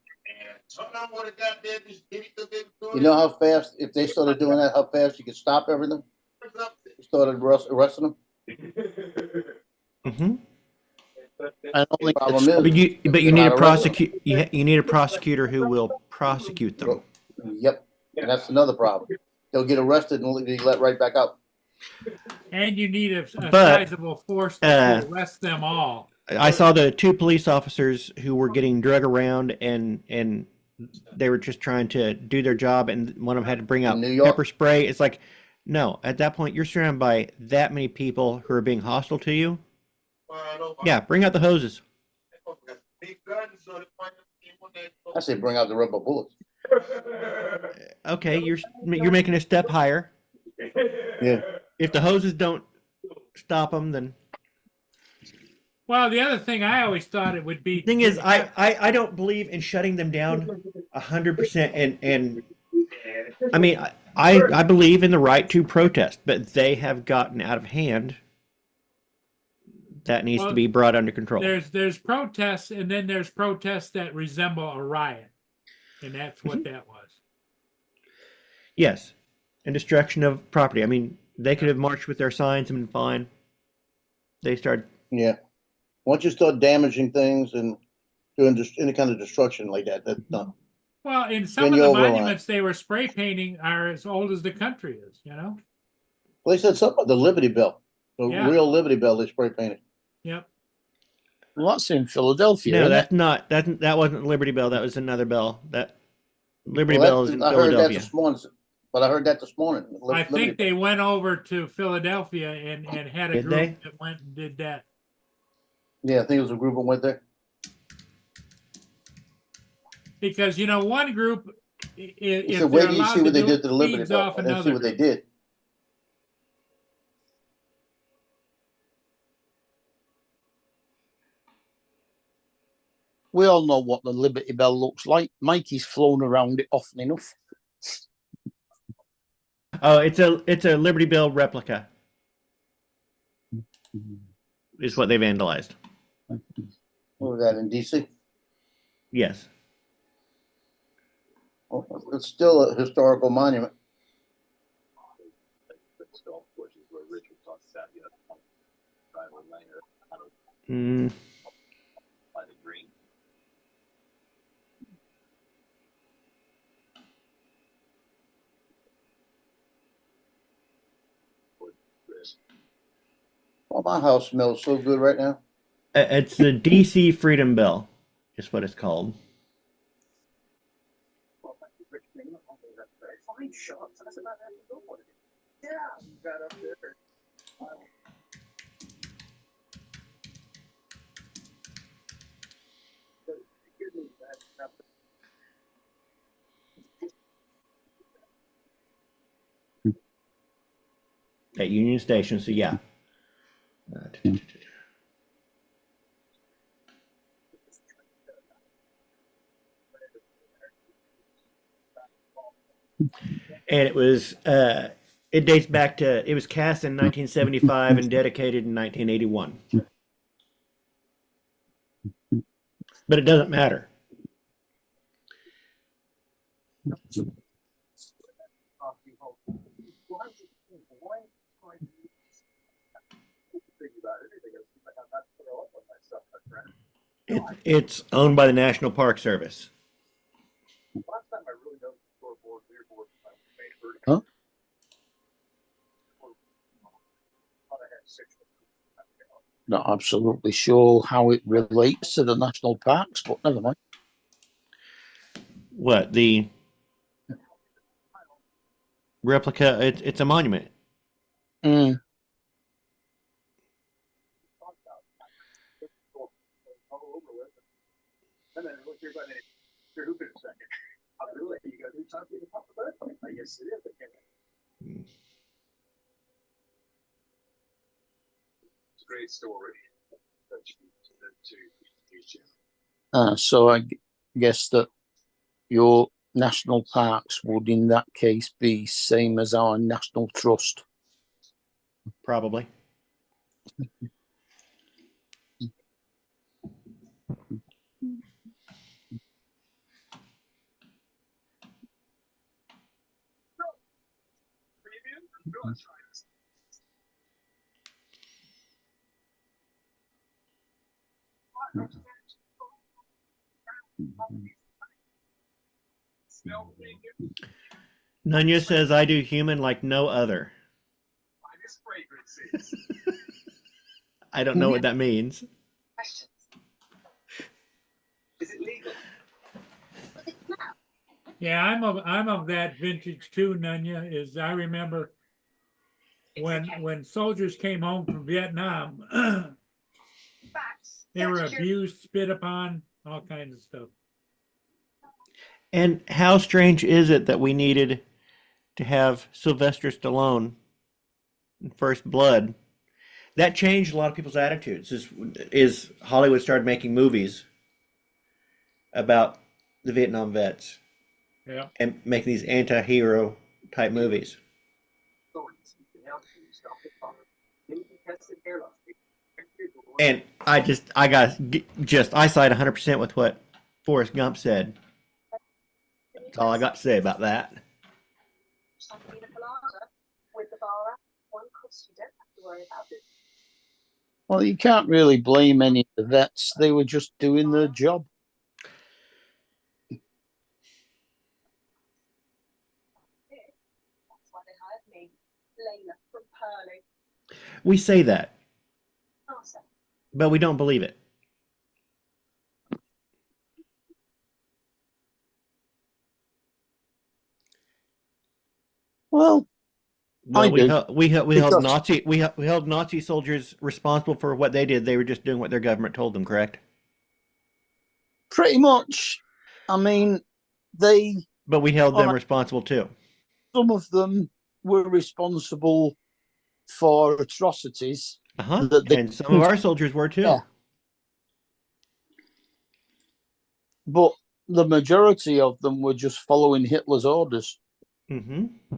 You know how fast, if they started doing that, how fast you could stop everything? Started arresting them? Hmm. I don't think Problem it's- is, But you need a Not arresting prosecute. You need a prosecutor who will prosecute them. yep, and that's another problem. They'll get arrested and be let right back out. And you need a But, sizable force to arrest them all. I saw the 2 police officers who were getting drug around, and they were just trying to do their job, and one of them had to bring out In New York? pepper spray. It's like, no, at that point you're surrounded by that many people who are being hostile to you. Yeah, bring out the hoses. I say bring out the rubber bullets. Okay, you're making a step higher. Yeah. If the hoses don't stop them, then Well, the other thing I always thought it would be. thing is, I don't believe in shutting them down 100%. And I mean, I believe in the right to protest, but they have gotten out of hand. That needs to Well, be brought under control. There's protests, and then there's protests that resemble a riot, and that's what that was. Yes, and destruction of property. I mean, they could have marched with their signs and been fine. They started. Yeah. Once you start damaging things and doing just any kind of destruction like that, that's done. Well, in some Then of you the override. monuments they were spray painting are as old as the country is. You know. Well, they said something about the Liberty Bell, the Yeah. real Liberty Bell they spray painted. Yep. Well, that's in Philadelphia. No, isn't that's it? not. That wasn't Liberty Bell. That was another bell. That Liberty Well, Bell is in I heard that Philadelphia. this morning, but I heard that this morning. I Liberty think Bell. they went over to Philadelphia and had a Did group they? that went and did that. Yeah, I think it was a group that went there. Because one group, He if said, wait they're till you allowed see what to they do did to the Liberty feeds Bell. off I didn't see another what they group. did. We all know what the Liberty Bell looks like. Mikey's flown around it often enough. Oh, it's a Liberty Bell replica. Is what they vandalized. What was that in DC? Yes. Oh, it's still a historical monument. Golf courses where Richard Mm, by the green. Well, my house smells so good right now. it's the DC Freedom Bell, is what it's called. Fine shots. That's about how you go with it. Yeah, you got up there. At Union Station, so yeah. And it was it dates back to, it was cast in 1975 and dedicated in 1981. But it doesn't matter. It's owned by the National Park Service. Huh? Not absolutely sure how it relates to the national parks, but never mind. What, the replica? It's a monument. Mm. It's a great story. So I guess that your national parks would in that case be same as our national trust. Probably. Nunya says, I do human like no other. I don't know what that means. Questions. Is it legal? Yeah, I'm of that vintage too, Nunya, is I remember when soldiers came home from Vietnam, Facts. they were That's true. abused, spit upon, all kinds of stuff. And how strange is it that we needed to have Sylvester Stallone in First Blood? That changed a lot of people's attitudes. Is Hollywood started making movies about the Vietnam vets Yeah. and making these anti-hero type movies. And I side 100% with what Forrest Gump said. That's all I got to say about that. With the bar, one cost you don't have to worry about it. Well, you can't really blame any of the vets. They were just doing their job. That's why they hired me, Layla from Pearly. We say that, Awesome. but we don't believe it. Well, I we do. held Because- we held Nazi soldiers responsible for what they did. They were just doing what their government told them, correct? Pretty much. I mean, But we held them Alright. responsible too. some of them were responsible for atrocities. that they- And some of our soldiers were too. Yeah. But the majority of them were just following Hitler's orders. Mm-hmm.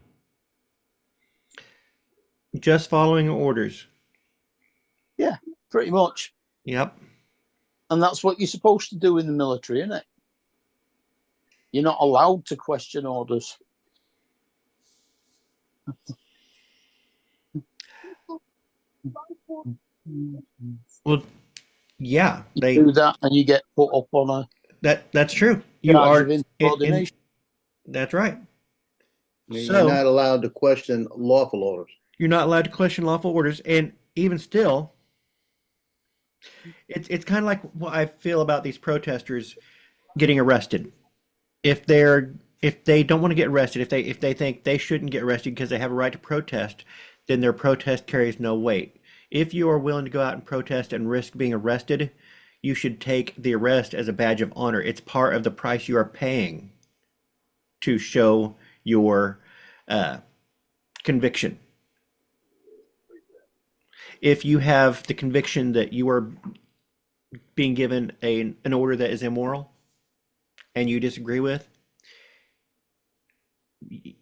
Just following orders. Pretty much. Yep. And that's what you're supposed to do in the military, isn't it? You're not allowed to question orders. Yeah, You they do that and you get put up on a that's true. You charge are of in, insubordination. that's right. You're not So allowed to question lawful orders. you're not allowed to question lawful orders, and even still, it's kind of like what I feel about these protesters getting arrested. If they don't want to get arrested, if they think they shouldn't get arrested because they have a right to protest, then their protest carries no weight. If you are willing to go out and protest and risk being arrested, you should take the arrest as a badge of honor. It's part of the price you are paying to show your conviction. If you have the conviction that you are being given an order that is immoral and you disagree with,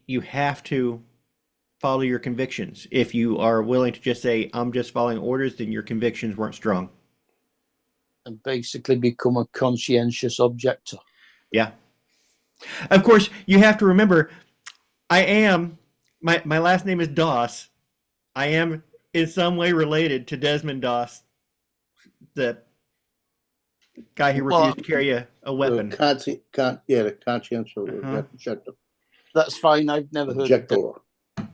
you have to follow your convictions. If you are willing to just say, I'm just following orders, then your convictions weren't strong. And basically become a conscientious objector. Yeah. Of course, you have to remember, my last name is Doss. I am in some way related to Desmond Doss, the guy who refused to carry a weapon. The conscientious objector. That's fine. I've never heard of Objector. that.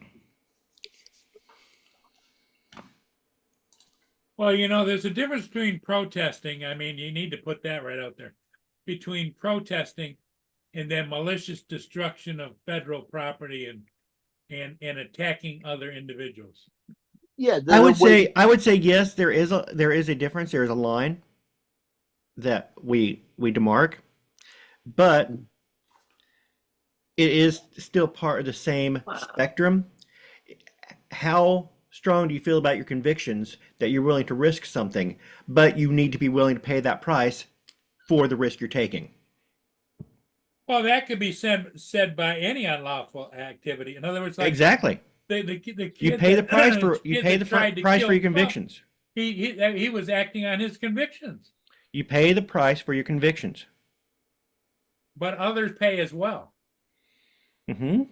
Well, there's a difference between protesting. I mean, you need to put that right out there. Between protesting and then malicious destruction of federal property and attacking other individuals. Yeah, I would say yes, there is a difference. There is a line that we demark, but it is still part of the same spectrum. How strong do you feel about your convictions that you're willing to risk something, but you need to be willing to pay that price for the risk you're taking? Well, that could be said by any unlawful activity. In other words, like Exactly. the kid You pay the that- price for kid that tried to price kill for your Trump, convictions. He was acting on his convictions, You pay the price for your convictions. but others pay as well. Mm-hmm.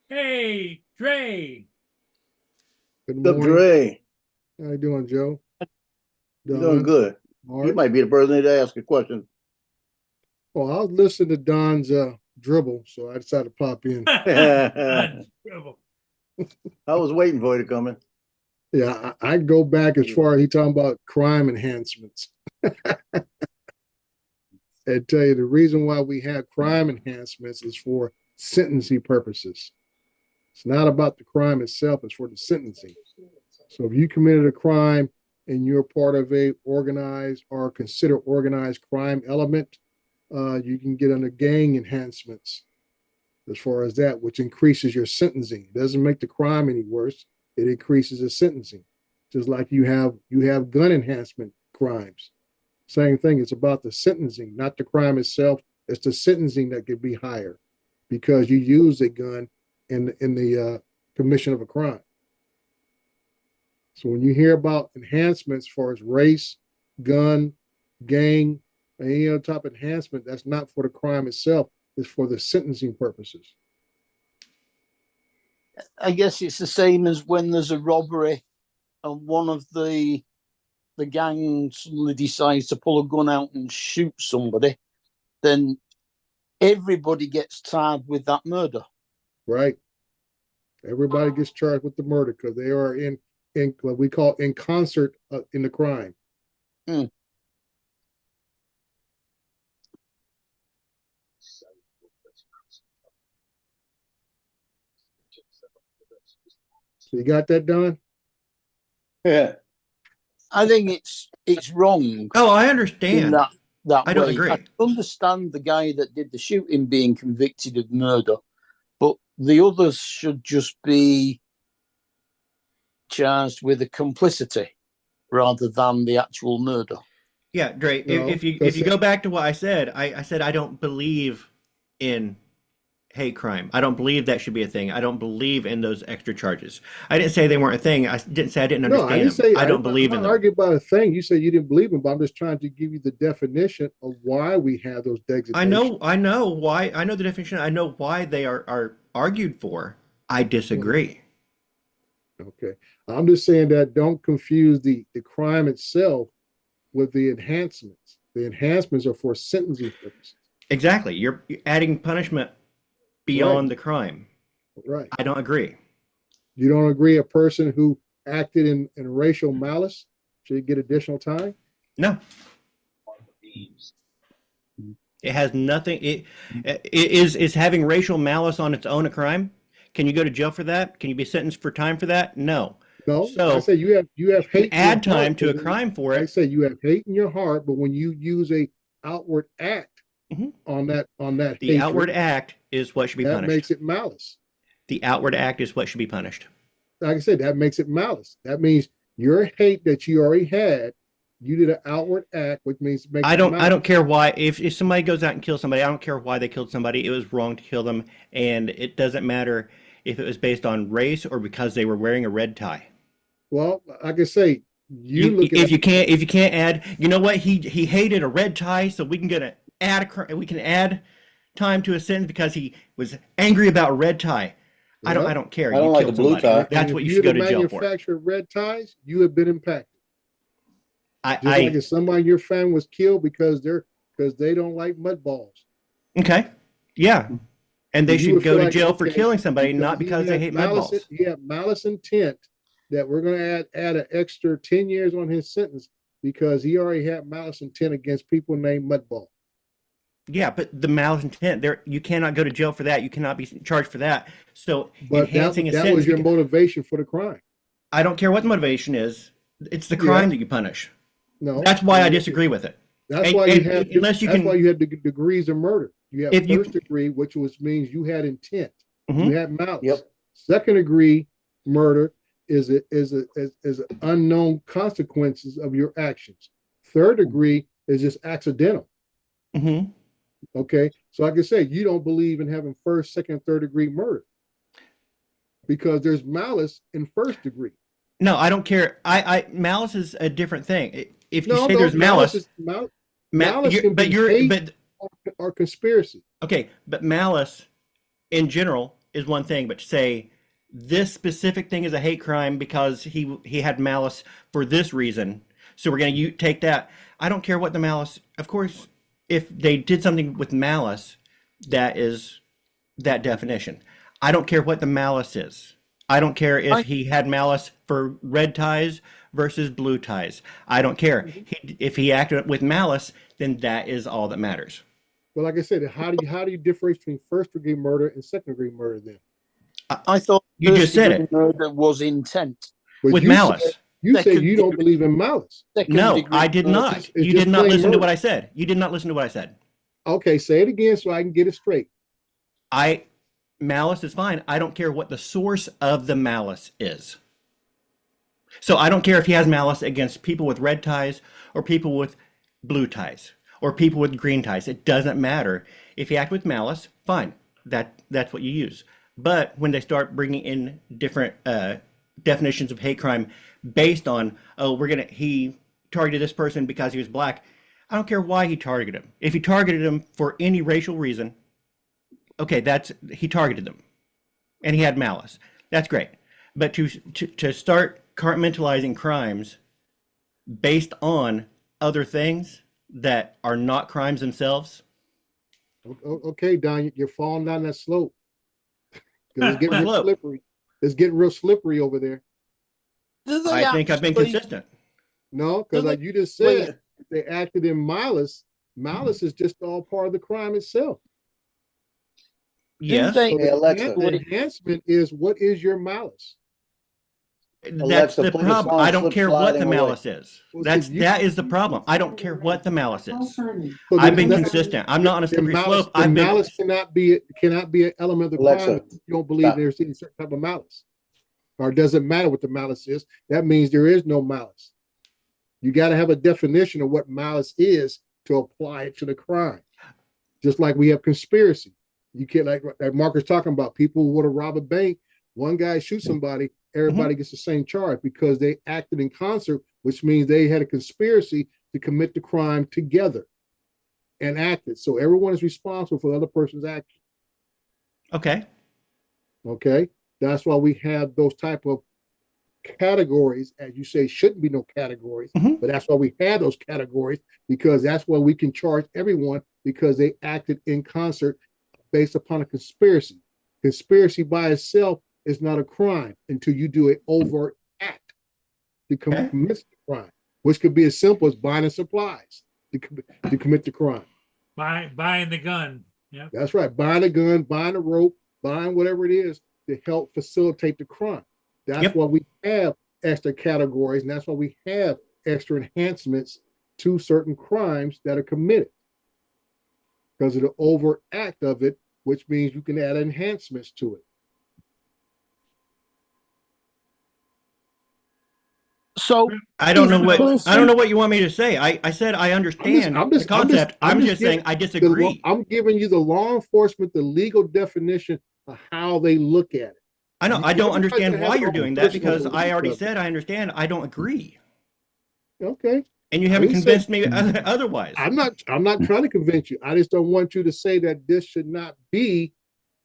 Hey, Dre. Good What's up, morning. Dre? How you doing, Joe? You doing good. Mark? You might be the person to ask a question. Well, I was listening to Don's dribble, so I decided to pop in. I was waiting for you to come in. Yeah, I go back as far as he talking about crime enhancements. And tell you the reason why we have crime enhancements is for sentencing purposes. It's not about the crime itself, it's for the sentencing. So if you committed a crime and you're part of a organized or considered organized crime element, you can get under gang enhancements as far as that, which increases your sentencing. It doesn't make the crime any worse. It increases the sentencing. Just like you have gun enhancement crimes. Same thing. It's about the sentencing, not the crime itself. It's the sentencing that could be higher because you use a gun in the commission of a crime. So when you hear about enhancements as far as race, gun, gang, any other type of enhancement, that's not for the crime itself. It's for the sentencing purposes. I guess it's the same as when there's a robbery and one of the gang suddenly decides to pull a gun out and shoot somebody, then everybody gets tied with that murder. Right. Everybody gets charged with the murder because they are in what we call in concert in the crime. Mm. So you got that done? Yeah. I think it's wrong Oh, I in understand. that I don't way. agree. I understand the guy that did the shooting being convicted of murder, but the others should just be charged with a complicity rather than the actual murder. Yeah, Dre, No, if you that's- go back to what I said, I said I don't believe in hate crime. I don't believe that should be a thing. I don't believe in those extra charges. I didn't say they weren't a thing. I didn't say I didn't No, understand I didn't them. say I don't believe in I'm them. not arguing about a thing. You said you didn't believe in, but I'm just trying to give you the definition of why we have those designations. I know why. I know the definition. I know why they are argued for. I disagree. Okay. I'm just saying that don't confuse the crime itself with the enhancements. The enhancements are for sentencing purposes. Exactly. You're adding punishment beyond the crime. Right. I don't agree. You don't agree a person who acted in racial malice should get additional time? No. It has nothing. It is having racial malice on its own a crime? Can you go to jail for that? Can you be sentenced for time for that? No. No. So I say you have hate. in add your heart, time to a but crime for I it. say you have hate in your heart, but when you use a outward act Mhm. on that The hatred, outward act is what should be that punished. makes it malice. The outward act is what should be punished. Like I said, that makes it malice. That means your hate that you already had, you did an outward act, which means it makes I it don't malice. care why if somebody goes out and kills somebody, I don't care why they killed somebody. It was wrong to kill them, and it doesn't matter if it was based on race or because they were wearing a red tie. Well, like I say, you look if at you can't add, you know what, he hated a red tie, so we can add time to a sentence because he was angry about a red tie. I Yeah. don't care. I don't You like killed the blue somebody. tie. That's and what if you you're should go the to jail for. manufacturer of red ties, you have been impacted. Just like I if somebody in your family was killed because they don't like mud balls. okay, yeah, and they You should would go feel to like, jail for okay, killing somebody, because not because they hate mud balls. He had malice intent that we're going to add an extra 10 years on his sentence because he already had malice intent against people named Mudball. Yeah, but the malice intent, there you cannot go to jail for that. You cannot be charged for that. So But enhancing a that sentence, was your motivation for the crime. I don't care what the motivation is. It's the crime that you punish. No, That's why I disagree with it. That's And- why and you have unless you that's can- why you had the degrees of murder. You have If you- first degree, which means you had intent. Mhm. You had malice. Yep. Second degree murder is unknown consequences of your actions. Third degree is just accidental. Mhm. Okay. So like I said, you don't believe in having first, second, third degree murder because there's malice in first degree. No, I don't care. Malice is a different thing. If you No, say no, there's malice, malice can but be you're hate but or conspiracy. okay, but malice in general is one thing, but to say this specific thing is a hate crime because he had malice for this reason, so we're going to take that. I don't care what the malice. Of course, if they did something with malice, that is that definition. I don't care what the malice is. I don't care if he had malice for red ties versus blue ties. I don't care. If he acted with malice, then that is all that matters. Well, like I said, how do you differentiate between first degree murder and second degree murder then? I thought You just said first-degree murder was intent. But With you malice. said- you say Second you don't degree- believe in malice. Second No, degree I did murder- not. it's You just did not plain listen to murder. what I said. You did not listen to what I said. Okay, say it again so I can get it straight. Malice is fine. I don't care what the source of the malice is. So I don't care if he has malice against people with red ties or people with blue ties or people with green ties. It doesn't matter. If he acts with malice, fine. That's what you use. But when they start bringing in different definitions of hate crime based on, he targeted this person because he was black. I don't care why he targeted him. If he targeted him for any racial reason, okay, he targeted them, and he had malice. That's great. But to start compartmentalizing crimes based on other things that are not crimes themselves, Okay, Don, you're falling down that slope. 'Cause it's getting real Slope. slippery. It's getting real slippery over there. Do they I think I've been actually- consistent. No, because like you just Wait. said, they acted in malice. Malice is just all part of the crime itself. Yes, they- So Hey, Alexa. the enhancement is what is your malice? that's Alexa, the play the problem. song I don't Slip care what the Sliding Away. malice is. Well, That see, is the problem. I don't care what the malice is. So I've been that- consistent. I'm not on a the slippery malice, slope. the I've been malice cannot be an element of the Alexa, crime if you don't believe stop. there's any certain type of malice. Or it doesn't matter what the malice is. That means there is no malice. You got to have a definition of what malice is to apply it to the crime. Just like we have conspiracy. You can't like Marcus talking about people who want to rob a bank. One guy shoots somebody, everybody gets the same charge because they acted in concert, which means they had a conspiracy to commit the crime together and acted. So everyone is responsible for the other person's action. okay. Okay, that's why we have those type of categories, as you say, shouldn't be no categories, Mhm. but that's why we have those categories, because that's why we can charge everyone because they acted in concert based upon a conspiracy. Conspiracy by itself is not a crime until you do an overt act to Okay. commit the crime, which could be as simple as buying the supplies to commit the crime. Buying the gun. Yeah. That's right. Buying a gun, buying a rope, buying whatever it is to help facilitate the crime. That's Yep. why we have extra categories, and that's why we have extra enhancements to certain crimes that are committed because of the overt act of it, which means you can add enhancements to it. So I don't know if what a I person- don't know what you want me to say. I said I understand the concept. I'm just saying I disagree. I'm giving you the law enforcement, the legal definition of how they look at it. I know I don't Everybody understand has why their you're own doing that personal because I belief already of it. said I understand. I don't agree, Okay. and you I haven't didn't say- convinced me otherwise. I'm not trying to convince you. I just don't want you to say that this should not be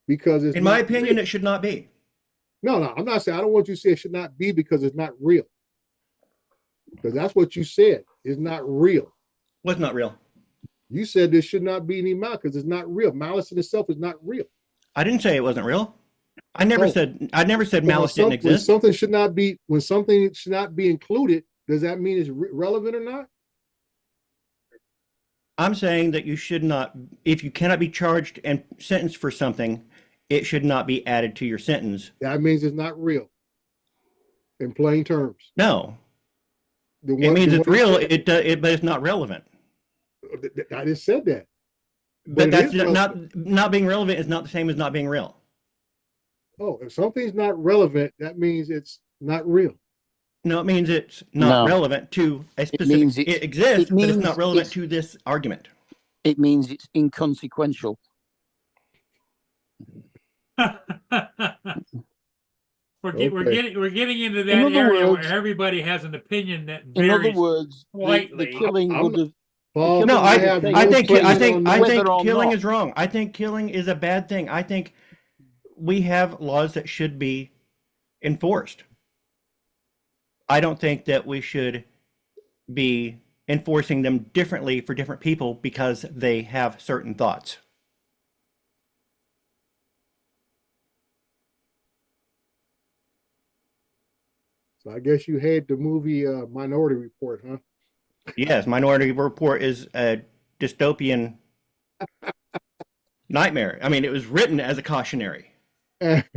because it's In my not opinion, real. it should not be. No, I'm not saying I don't want you to say it should not be because it's not real. Because that's what you said. It's not real. Was not real. You said this should not be any malice because it's not real. Malice in itself is not real. I didn't say it wasn't real. I never Oh. said So malice didn't when exist. something should not be, when something should not be included, does that mean it's relevant or not? I'm saying that you should not, if you cannot be charged and sentenced for something, it should not be added to your sentence. That means it's not real. In plain terms. No, The it one- means the it's one- real. But it's not relevant. I just said that. But it that's is not being relevant is not the same as not being real. Oh, if something's not relevant, that means it's not real. No, it means it's not No. relevant to a specific. means It it's- exists, it but it's means not relevant it's- to this argument. It means it's inconsequential. We're getting into that In other area words- where everybody has an opinion that In other varies. words, the slightly. killing I'm- would have. Paul, No, I I think- think place I think on I think whether or killing not- is wrong. I think killing is a bad thing. I think we have laws that should be enforced. I don't think that we should be enforcing them differently for different people because they have certain thoughts. So I guess you had the movie Minority Report, huh? Yes, Minority Report is a dystopian nightmare. I mean, it was written as a cautionary. Didn't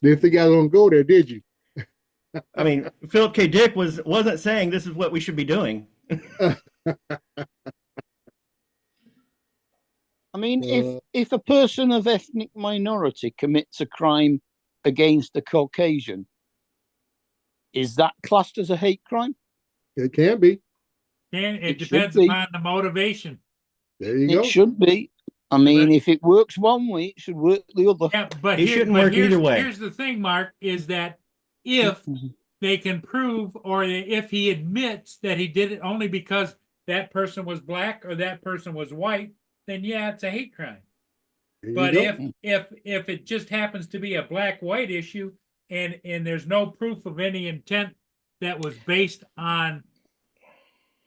think I was gonna go there, did you? I mean, Philip K. Dick wasn't saying this is what we should be doing. I mean, Uh, if a person of ethnic minority commits a crime against a Caucasian, is that classed as a hate crime? It can be. And it It should depends be. upon the motivation. There you It go. should be. I mean, if it works one way, it should work the other. Yeah, but It shouldn't work either way. Here's the thing, Mark, is that if they can prove, or if he admits that he did it only because that person was black or that person was white, then yeah, it's a hate crime. There you But go. if it just happens to be a black-white issue and there's no proof of any intent that was based on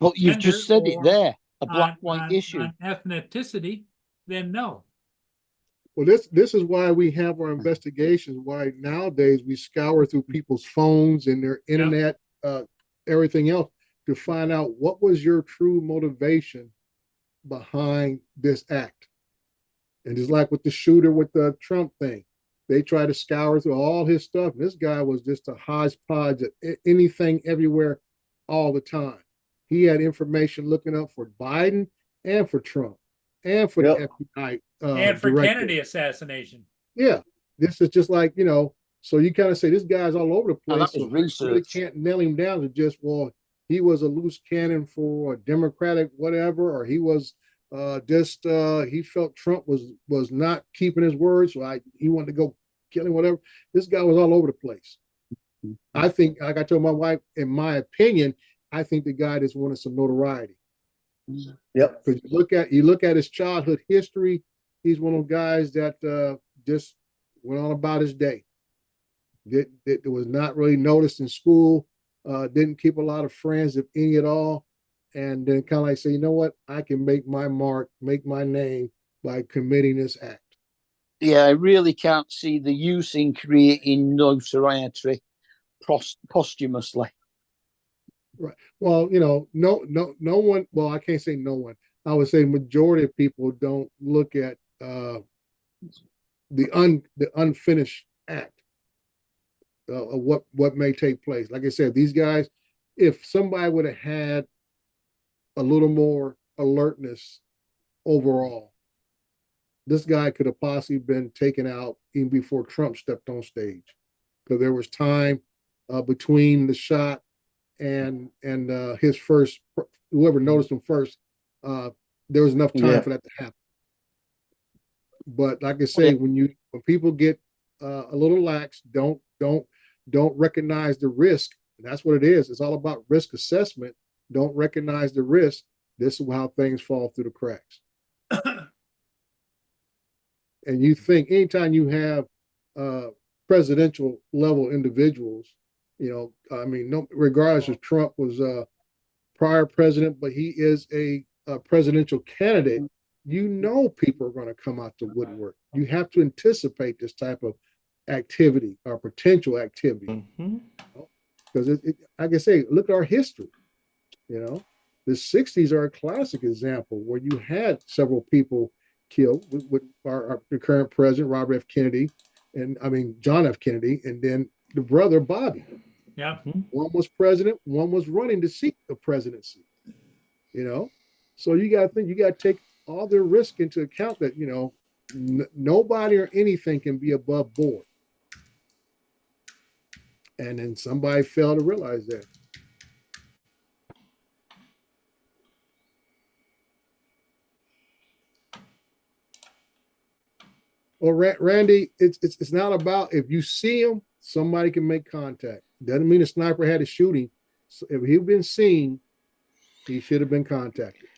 But you've just said gender it there, a on- black-white on- issue. on ethnicity, then no. Well, this is why we have our investigations. Why nowadays we scour through people's phones and their internet, everything else, to find out what was your true motivation behind this act. And just like with the shooter with the Trump thing, they try to scour through all his stuff. This guy was just a hodgepodge of anything, everywhere, all the time. He had information looking up for Biden and for Trump and for the FBI. And for director. Kennedy assassination. Yeah, this is just like, so you kind of say this guy's all over the And place. that was So you really research. can't nail him down to just, well, he was a loose cannon for a Democratic whatever, or he was he felt Trump was not keeping his word, so he wanted to go kill him, whatever. This guy was all over the place. I think, like I told my wife, in my opinion, I think the guy just wanted some notoriety. Yep. Because you look at his childhood history, he's one of those guys that just went on about his day. that was not really noticed in school, didn't keep a lot of friends, if any at all. And then kind of like say, you know what, I can make my mark, make my name by committing this act. Yeah, I really can't see the use in creating notoriety posthumously. Right. Well, no one. Well, I can't say no one. I would say majority of people don't look at the unfinished act of what may take place. Like I said, these guys, if somebody would have had a little more alertness overall, this guy could have possibly been taken out even before Trump stepped on stage, because there was time between the shot and his first, whoever noticed him first, there was enough time for that to happen. But like I say, when people get a little lax, don't recognize the risk. And that's what it is. It's all about risk assessment. Don't recognize the risk. This is how things fall through the cracks. And you think anytime you have presidential level individuals, I mean, no, regardless if Trump was a prior president, but he is a presidential candidate, people are going to come out the woodwork. You have to anticipate this type of activity or potential activity. Because like I say, look at our history. The 60s are a classic example where you had several people killed with the current president, Robert F. Kennedy, John F. Kennedy, and then the brother, Bobby. Yeah. One was president, one was running to seek the presidency. So you got to think, you got to take all their risk into account that, nobody or anything can be above board. And then somebody failed to realize that. Well, Randy, it's not about if you see him, somebody can make contact. Doesn't mean a sniper had a shooting. So if he'd been seen, he should have been contacted.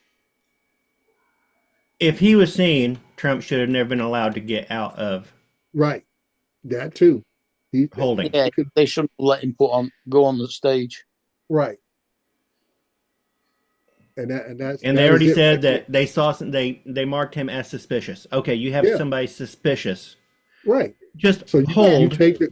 If he was seen, Trump should have never been allowed to get out of Right. That too. holding. Yeah, they shouldn't let him go on the stage. Right. And that's they already said that they saw some, they marked him as suspicious. Okay, you have somebody suspicious. Right. Just so hold. You take the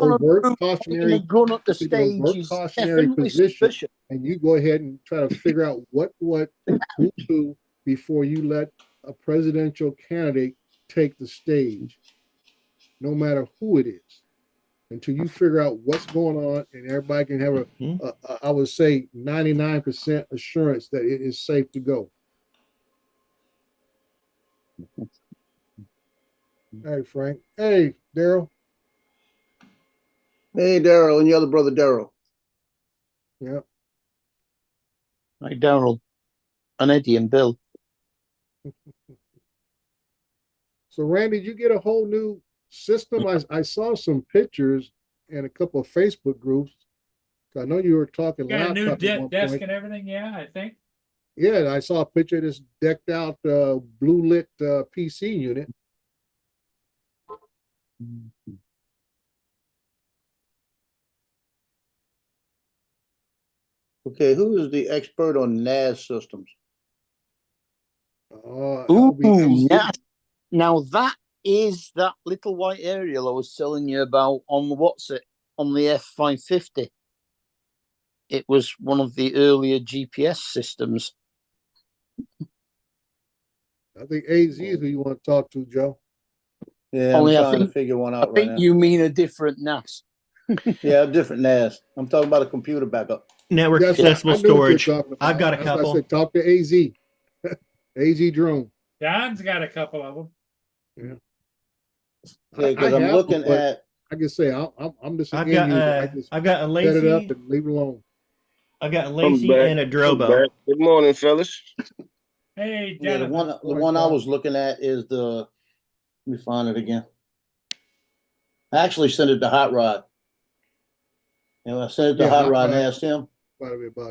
overt cautionary gun at the stage is definitely position, suspicious. and you go ahead and try to figure out who's who before you let a presidential candidate take the stage, no matter who it is, until you figure out what's going on, and everybody can have I would say 99% assurance that it is safe to go. Hey, Frank. Hey, Daryl. Hey, Daryl, and your other brother, Daryl. Yeah. Hi, Daryl. And Eddie and Bill. So, Randy, did you get a whole new system? I saw some pictures in a couple of Facebook groups. I know you were talking Got a new laptop desk and everything, yeah, I think. Yeah, I saw a picture of this decked out blue lit PC unit. Okay, who is the expert on NAS systems? Now that is that little white aerial I was telling you about on the F-550. It was one of the earlier GPS systems. I think AZ is who you want to talk to, Joe. Yeah, I'm trying to figure one out right now. You mean a different NAS. Yeah, a different NAS. I'm talking about a computer backup. Network accessible storage. I've got a couple. I said, talk to AZ. AZ Drone. Don's got a couple of them. Yeah, because I'm looking at. I can say I'm just. I've got a Lacy. Set it up and leave it alone. I've got a Lacy and a Drobo. Good morning, fellas. Hey, yeah, the one I was looking at is the. Let me find it again. I actually sent it to Hot Rod. And I sent it to Hot Rod and asked him.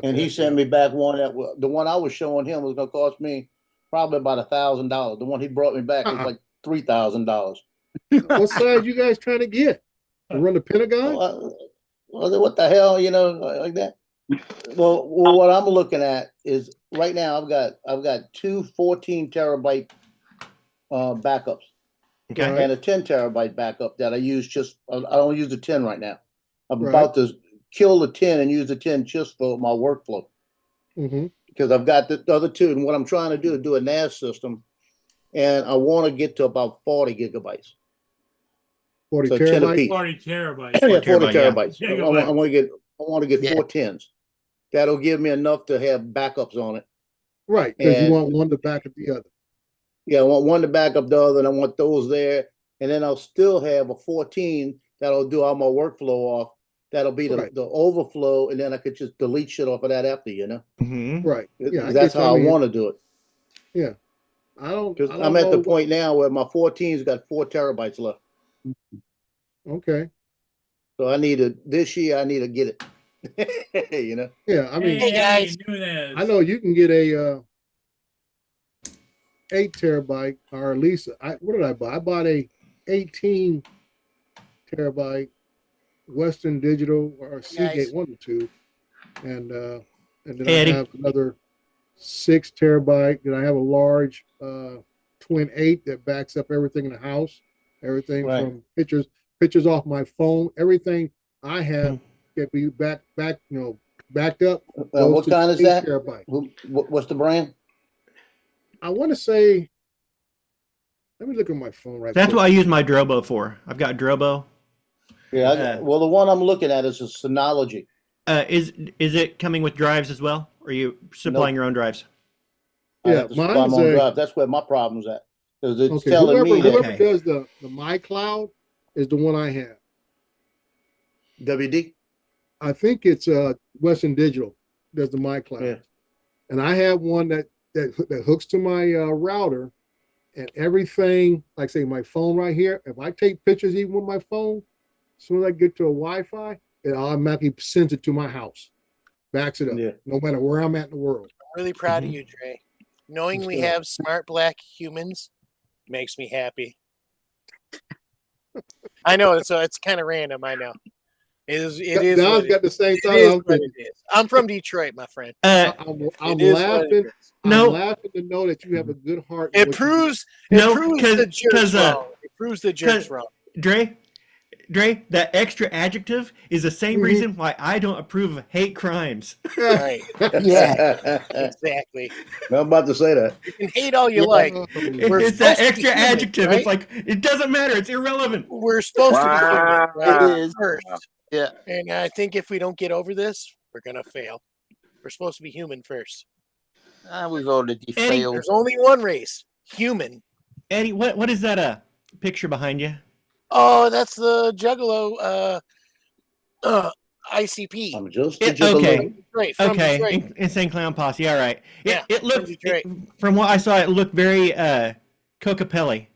And he sent me back one the one I was showing him was going to cost me probably about $1,000. The one he brought me back was like $3,000. What size you guys trying to get? To run the Pentagon? What the hell, like that? Well, what I'm looking at is right now I've got two 14 terabyte backups Okay. Right. and a 10 terabyte backup that I use I don't use the 10 right now. I'm Right. about to kill the 10 and use the 10 just for my workflow Mm-hmm. because I've got the other two. And what I'm trying to do a NAS system, and I want to get to about 40 gigabytes. 40 So 10 terabytes. apiece. 40 terabytes. Yeah, 40 terabyte, yeah. terabytes. I Gigabyte. want to get Yeah. 4 10s. That'll give me enough to have backups on it. Right, because you And- want one to back up the other. Yeah, I want one to back up the other, and I want those there. And then I'll still have a 14 that'll do all my workflow off. That'll be Right. the overflow, and then I could just delete shit off of that after, Mm-hmm. Right. Yeah, I That's get you. how I mean, want to do it. I don't. Because I don't I'm at the know point now where my 14's got 4 terabytes left. Okay. So this year I need to get it. Yeah, I mean, Hey, guys. Nunez. I know you can get a 8 terabyte, or at least what did I buy? I bought a 18 terabyte Western Digital or Seagate Nice. 1 or 2, and then Eddie. I have another 6 terabyte. Then I have a large Twin 8 that backs up everything in the house, everything Right. from pictures off my phone, everything I have can be backed up. goes What to kind is 8 that? terabyte. What's the brand? I want to say, let me look at my phone right That's quick. what I use my Drobo for. I've got Drobo. Yeah, well, the one I'm looking at is a Synology. Is it coming with drives as well? Or are you supplying your own drives? I Yeah, have to supply mine's my own a- drive. That's where my problem's at. Because it's Okay, telling whoever, me that whoever Okay. does the MyCloud is the one I have. WD. I think it's Western Digital does the MyCloud, Yeah. and I have one that hooks to my router, and everything, like say my phone right here. If I take pictures even with my phone, as soon as I get to a Wi-Fi, it automatically sends it to my house, backs it up, Yeah. no matter where I'm at in the world. Really proud Mhm. of you, Dre. Knowing we Yeah. have smart black humans makes me happy. I know it's kind of random. I know. It is. Don's got the same It thought is I'm what thinking. it is. I'm from Detroit, my friend. I'm It is what it laughing. is. No. I'm laughing to know that you have a good heart. in It what you do. proves. No, It proves 'cause- the jerks 'cause, wrong. It proves the jerks 'cause- wrong. Dre, that extra adjective is the same Mhm. reason why I don't approve of hate crimes. Right. Yeah. Exactly. I'm about to say that. You can hate all you Yeah. like. It's We're that supposed to be extra human, adjective. right? It's like, it doesn't matter. It's irrelevant. We're supposed to be human. Right? It is. First. Yeah. And I think if we don't get over this, we're gonna fail. We're supposed to be human first. We've already Eddie, failed. There's only one race, human. Eddie, what is that picture behind you? Oh, that's the Juggalo ICP. I'm just Okay. Right, from Okay, Detroit. Insane Clown Posse. All right. Yeah, It from looked, Detroit. from what I saw, it looked very Cocapelli.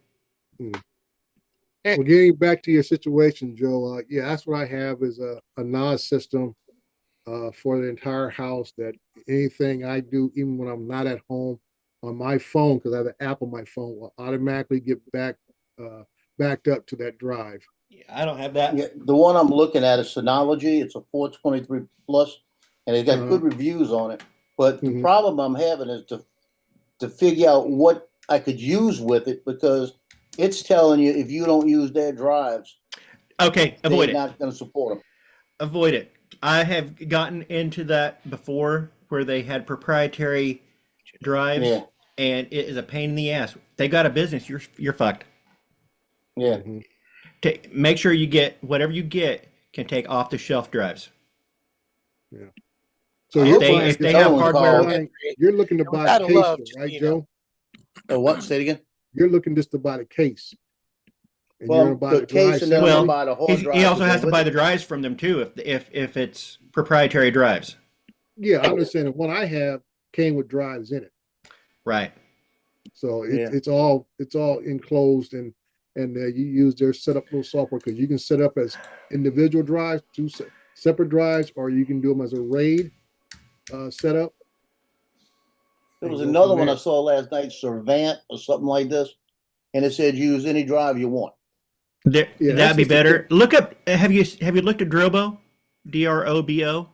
Well, getting back to your situation, Joe, yeah, that's what I have is a NAS system for the entire house that anything I do, even when I'm not at home on my phone, because I have an app on my phone, will automatically get backed up to that drive. I don't have that. Yeah, the one I'm looking at is Synology. It's a 423 plus, and it's got Uh-huh. good reviews on it. But the Mhm. problem I'm having is to figure out what I could use with it because it's telling you if you don't use their drives, Okay, avoid they're it. not going to support them. Avoid it. I have gotten into that before where they had proprietary drives Yeah, and it is a pain in the ass. They got a business, you're fucked. yeah. Mhm. Make sure you get whatever you get can take off the shelf drives. So If you're they- buying, if they have hardware- you're looking to buy Out a of case, love, though, just, right, you know. Joe? Oh, what? Say it again. You're looking just to buy the case. And you're Well, gonna buy the case and then I'm Well, gonna buy the hard drive. He also to has go to with buy it. the drives from them too if it's proprietary drives. Yeah, I understand. The one I have came with drives in it. Right. So Yeah. it's all enclosed and you use their setup little software because you can set up as individual drives, two separate drives, or you can do them as a RAID setup. There was and go another from one I there. saw last night, Servant or something like this, and it said use any drive you want. There, Yeah, that's that'd be just a better. Look up. Have you looked at Drobo? Drobo.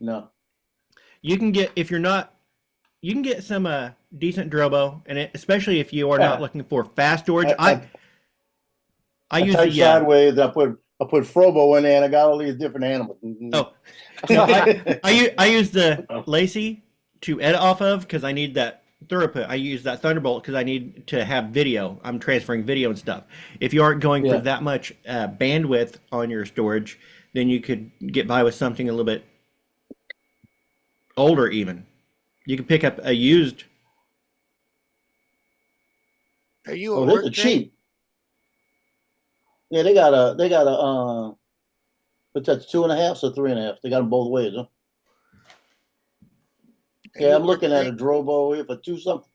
No. You can get if you're not. You can get some decent Drobo, and especially if you are not Yeah. looking for fast storage. I I use typed the sideways. I put Frobo in there, and I got all these different animals. oh no I use the Lacey to edit off of because I need that throughput. I use that Thunderbolt because I need to have video. I'm transferring video and stuff. If you aren't going Yeah. for that much bandwidth on your storage, then you could get by with something a little bit older. Even you could pick up a used. Are you Oh, at this work? is Jay? cheap. Yeah, they got a but that's 2.5, so 3.5. They got them both ways, huh? Are Yeah, you I'm at looking work, at Jay? a Drobo here for 2 something.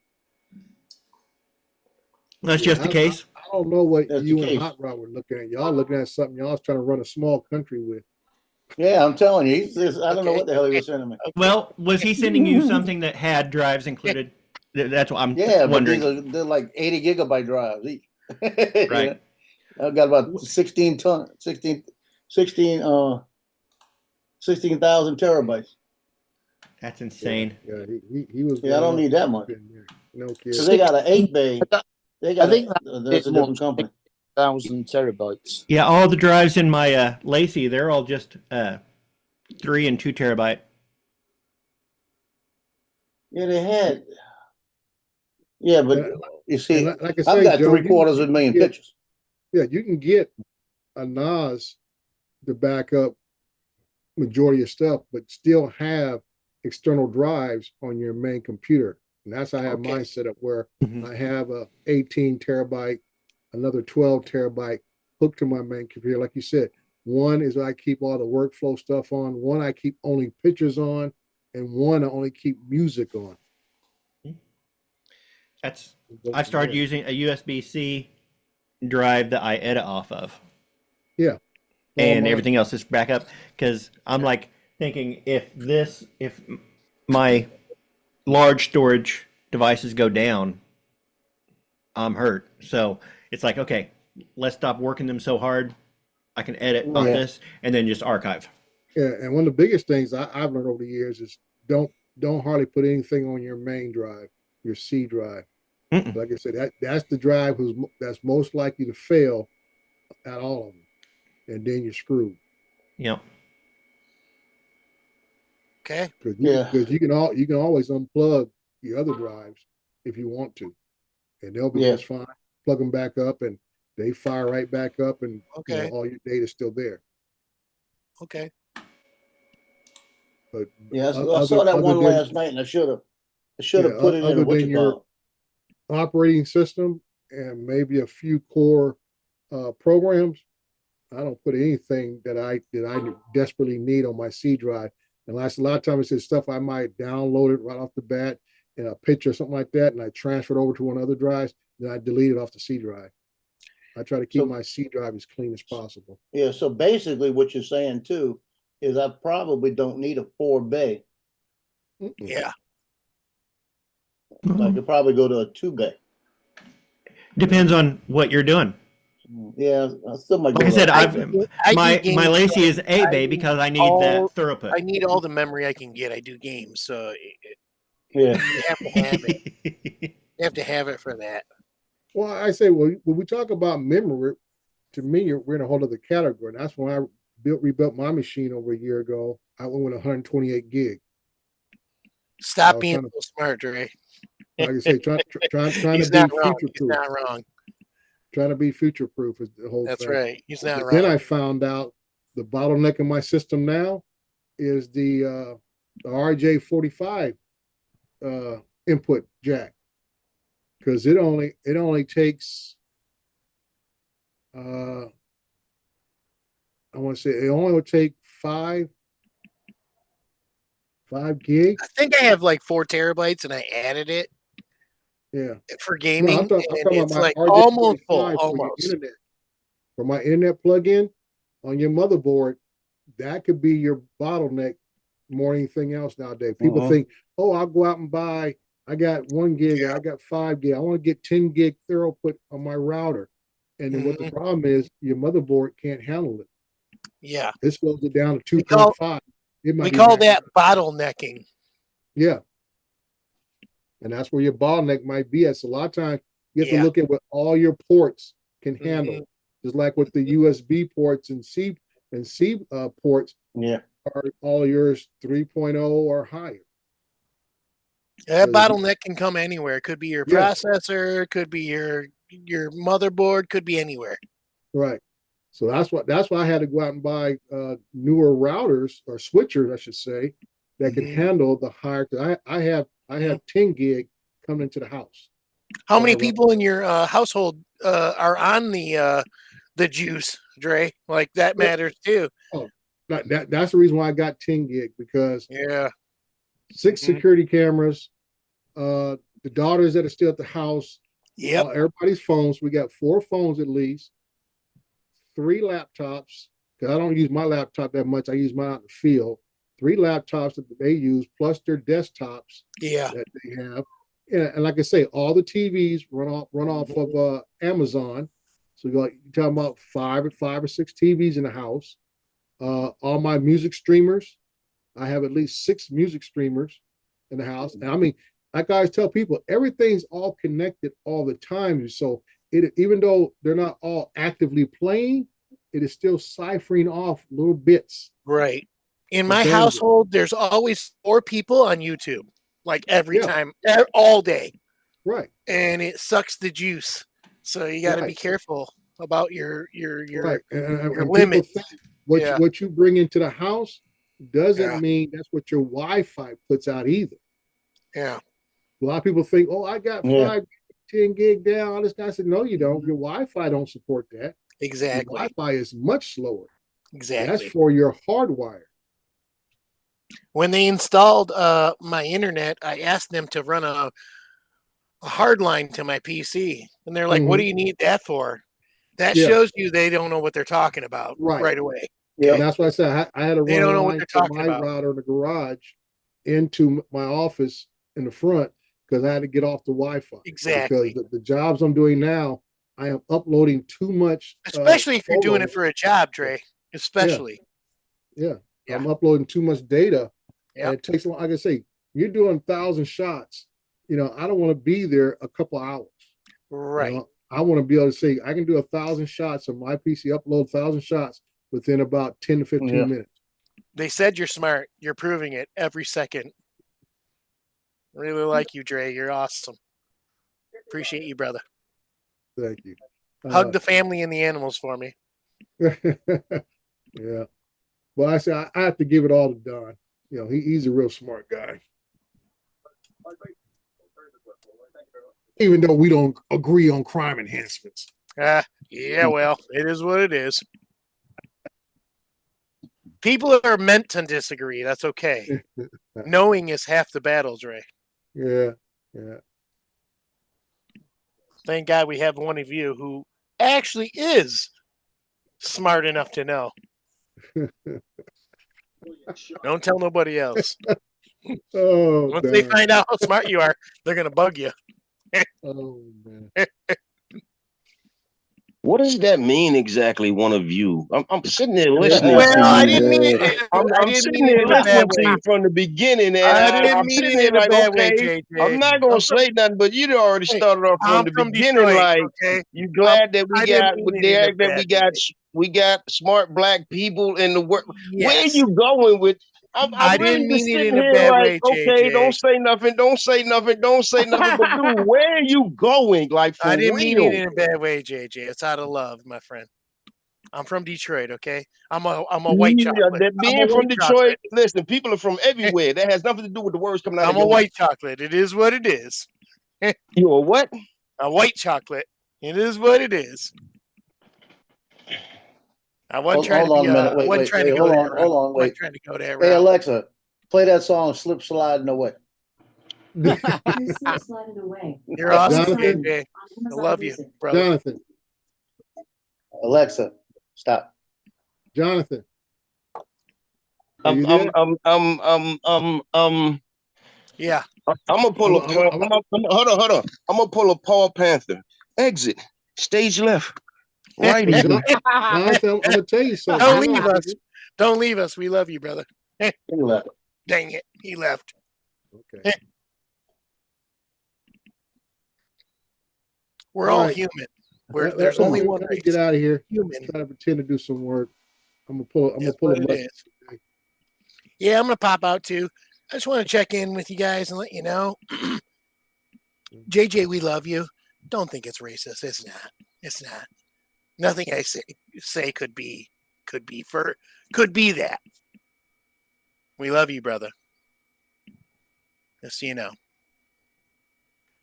That's Yeah, just the case. I don't know what That's the you and case. Hot Rod were looking at. Y'all looking at something y'all's trying to run a small country with. Yeah, I'm telling you, I don't know Okay. what the hell he was sending me. Well, was he sending you something that had drives included? That's what I'm Yeah, but wondering. they're like 80 gigabyte drives each. Right. I've got about 16 16,000 terabytes. That's insane. Yeah, he was. Yeah, I don't going need that much. in there. No So kidding. they got an 8 bay. They got I think that's a different company. 1,000 terabytes. Yeah, all the drives in my Lacey, they're all just 3 and 2 terabyte. Yeah, they had. Yeah, but And- you see, and like I I've say, got Joe, 750,000 you get- pictures. Yeah, you can get a NAS to back up majority of stuff, but still have external drives on your main computer. And that's how I have Okay. mine set up where Mhm. I have a 18 terabyte, another 12 terabyte hooked to my main computer. Like you said, one is I keep all the workflow stuff on, one I keep only pictures on, and one I only keep music on. That's Go I from started there. using a USB-C drive that I edit off of, Yeah. and mine. everything else is back up because I'm like thinking if my large storage devices go down, I'm hurt. So it's like, okay, let's stop working them so hard. I can edit on Yeah. this and then just archive. Yeah, and one of the biggest things I've learned over the years is don't hardly put anything on your main drive, your C drive. Mm-mm. Like I said, that's the drive that's most likely to fail at all of them, and then you're screwed Yep. Okay. because Yeah. you can always unplug the other drives if you want to, and they'll be Yeah. just fine. Plug them back up, and they fire right back up, and Okay. all your data's still there. Okay. But Yeah, I other- saw that other one than- last night, and I should have Yeah, put it in other what than you call it. operating system and maybe a few core programs, I don't put anything that I desperately need on my C drive. Unless a lot of times it's stuff I might download it right off the bat in a picture or something like that, and I transfer it over to one of the other drives, then I delete it off the C drive. I try to keep So- my C drive as clean as possible. Yeah, so basically what you're saying too is I probably don't need a 4 bay. Yeah. I could probably go to a 2 bay. Depends on what you're doing. Yeah, I still might. Like go I said, to- I my do games, my Lacy is 8 I bay need because I need all- that I throughput. need all the memory I can get. I do games, so Yeah. you have to have it. You have to have it for that. Well, I say, when we talk about memory, to me, we're in a whole other category. And that's when I rebuilt my machine over a year ago. I went with 128 gig. Stop was being trying so smart, Dre. Like I say, trying He's to be not wrong. future He's proof. not wrong. Trying to be future proof is the whole That's thing. right. He's not But wrong. then I found out the bottleneck in my system now is the RJ45 input jack, because it only takes I want to say it only would take 5 gig. I think I have like 4 terabytes, and I added it Yeah. for No, gaming, I'm talking and it's about my like RJ45 almost full. for your Almost. internet. For my internet plug-in on your motherboard, that could be your bottleneck more than anything else nowadays. People Uh-huh. think, oh, I'll go out and buy, I got 1 gig, or I got 5 gig. I want to get 10 gig throughput on my router. And then what the problem is, your motherboard can't handle it. Yeah. It slows it down to We call- 2.5. It might We be call max- that bottlenecking. Yeah. And that's where your bottleneck might be at. So a lot of times you have Yeah. to look at what all your ports can Mhm. handle. Just like with the USB ports and C ports Yeah. are all yours 3.0 or higher. That So- bottleneck can come anywhere. It could be your Yeah. processor, it could be your motherboard, could be anywhere. Right. So that's why I had to go out and buy newer routers or switchers, I should say, that can Mhm. handle the higher. 'Cause I have 10 gig coming into the house. How many Right. people in your household are on the juice, Dre? Like that Yeah. matters too. That's the reason why I got 10 gig, because Yeah. 6 Mhm. security cameras, the daughters that are still at the house, Yep. everybody's phones. We got 4 phones at least, 3 laptops, because I don't use my laptop that much. I use mine out in the field. 3 laptops that they use, plus their desktops Yeah. that they have. And like I say, all the TVs run off of Amazon. So you're talking about 5 or 6 TVs in the house. All my music streamers, I have at least 6 music streamers in the house. And I mean, like I always tell people, everything's all connected all the time. So even though they're not all actively playing, it is still ciphering off little bits. Right. In The my bandwidth. household, there's always 4 people on YouTube, like every Yeah. time, all day, Right. and it sucks the juice. So you got to be Right. careful about your Right. And people limits. think what you bring into the house doesn't Yeah. mean that's what your Wi-Fi puts out either. Yeah. A lot of people think, oh, I got Yeah. 5, 10 gig down. All this guy said, no, you don't. Your Wi-Fi don't support that. Your Exactly. Wi-Fi is much slower. Exactly. That's for your hardwire. When they installed my internet, I asked them to run a hard line to my PC, and they're like, "What do you need that for?" That Yeah. shows you they don't know what they're talking about Right. right away. And that's why I said I had to They run don't a know what line they're from talking my about. router in the garage into my office in the front, because I had to get off the Wi-Fi. Exactly. Because the jobs I'm doing now, I am uploading too much. Especially if you're doing it photos. for a job, Dre. Especially. Yeah. Yeah. I'm uploading too much data. Yep. And it takes a lot. Like I say, you're doing 1,000 shots. I don't want to be there a couple hours. Right. I want to be able to say I can do 1,000 shots on my PC, upload 1,000 shots within about 10 to 15 Yeah. minutes. They said you're smart. You're proving it every second. Really like you, Dre. You're awesome. Appreciate you, brother. Thank you. Hug the family and the animals for me. Yeah. Well, I say I have to give it all to Don. He's a real smart guy. Even though we don't agree on crime enhancements. Yeah, well, it is what it is. People are meant to disagree. That's okay. Knowing is half the battle, Dre. Yeah. Yeah. Thank God we have one of you who actually is smart enough to know. Don't tell nobody else. Oh, Once they Don. find out how smart you are, they're gonna bug you. Oh, man. What does that mean exactly? One of you? I'm sitting there listening Well, to I you. didn't mean it. I'm I didn't sitting mean there it in a listening bad to way. you from the beginning, and I didn't I'm mean sitting it there in a like, bad way, okay, JJ. I'm not gonna say nothing, but you already Hey, started off I'm from the from beginning, Detroit, like okay? you glad that I we didn't got mean it in a that bad we got smart black people in the world. Where Yes. you going with? I'm I really didn't just mean it sitting in a here bad like, way, okay, JJ. don't say nothing, don't say nothing, don't say nothing. But dude, where are you going? Like for I didn't mean real? it in a bad way, JJ. It's out of love, my friend. I'm from Detroit, okay? I'm a white chocolate. That I'm being a from white Detroit, chocolate. listen, people are from everywhere. That has nothing to do with the words coming out I'm of a your white chocolate. It is what it is. mouth. You a what? A white chocolate. It is what it is. I wasn't trying Hold on to a be. minute. I Wait, wasn't wait, trying wait. to go Hold that on, route. hold on, I wasn't wait. trying to go that Hey, route. Alexa, play that song, Slip Sliding Away. Sliding away. You're awesome, Jonathan? JJ. I love you, brother. Jonathan. Alexa, stop. Jonathan. Are I'm you there? Yeah. I'm gonna pull a hold on. I'm gonna pull a Paul Panther. Exit. Stage left. Right. Jonathan, I'm gonna tell you something. Don't John, leave us. Don't leave us. We love you, brother. He left. Dang it. He left. Okay. We're All all right. human. There's Let only me- one let me race. get out of here. Human. Try to pretend to do some work. I'm gonna pull That's a what it muscle. is. Yeah, I'm gonna pop out too. I just want to check in with you guys and let you know, JJ, we love you. Don't think it's racist. It's not. It's not. Nothing I say could be that. We love you, brother. Just so you know.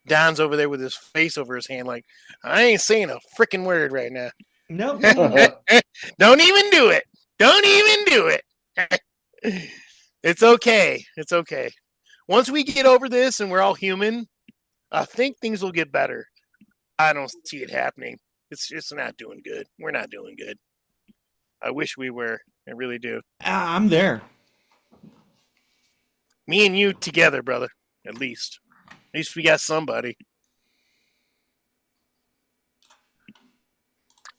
Don's over there with his face over his hand, like I ain't saying a freaking word right now. Nope. Don't even do it. Don't even do it. It's okay. It's okay. Once we get over this and we're all human, I think things will get better. I don't see it happening. It's not doing good. We're not doing good. I wish we were. I really do. I'm there. Me and you together, brother. At least we got somebody.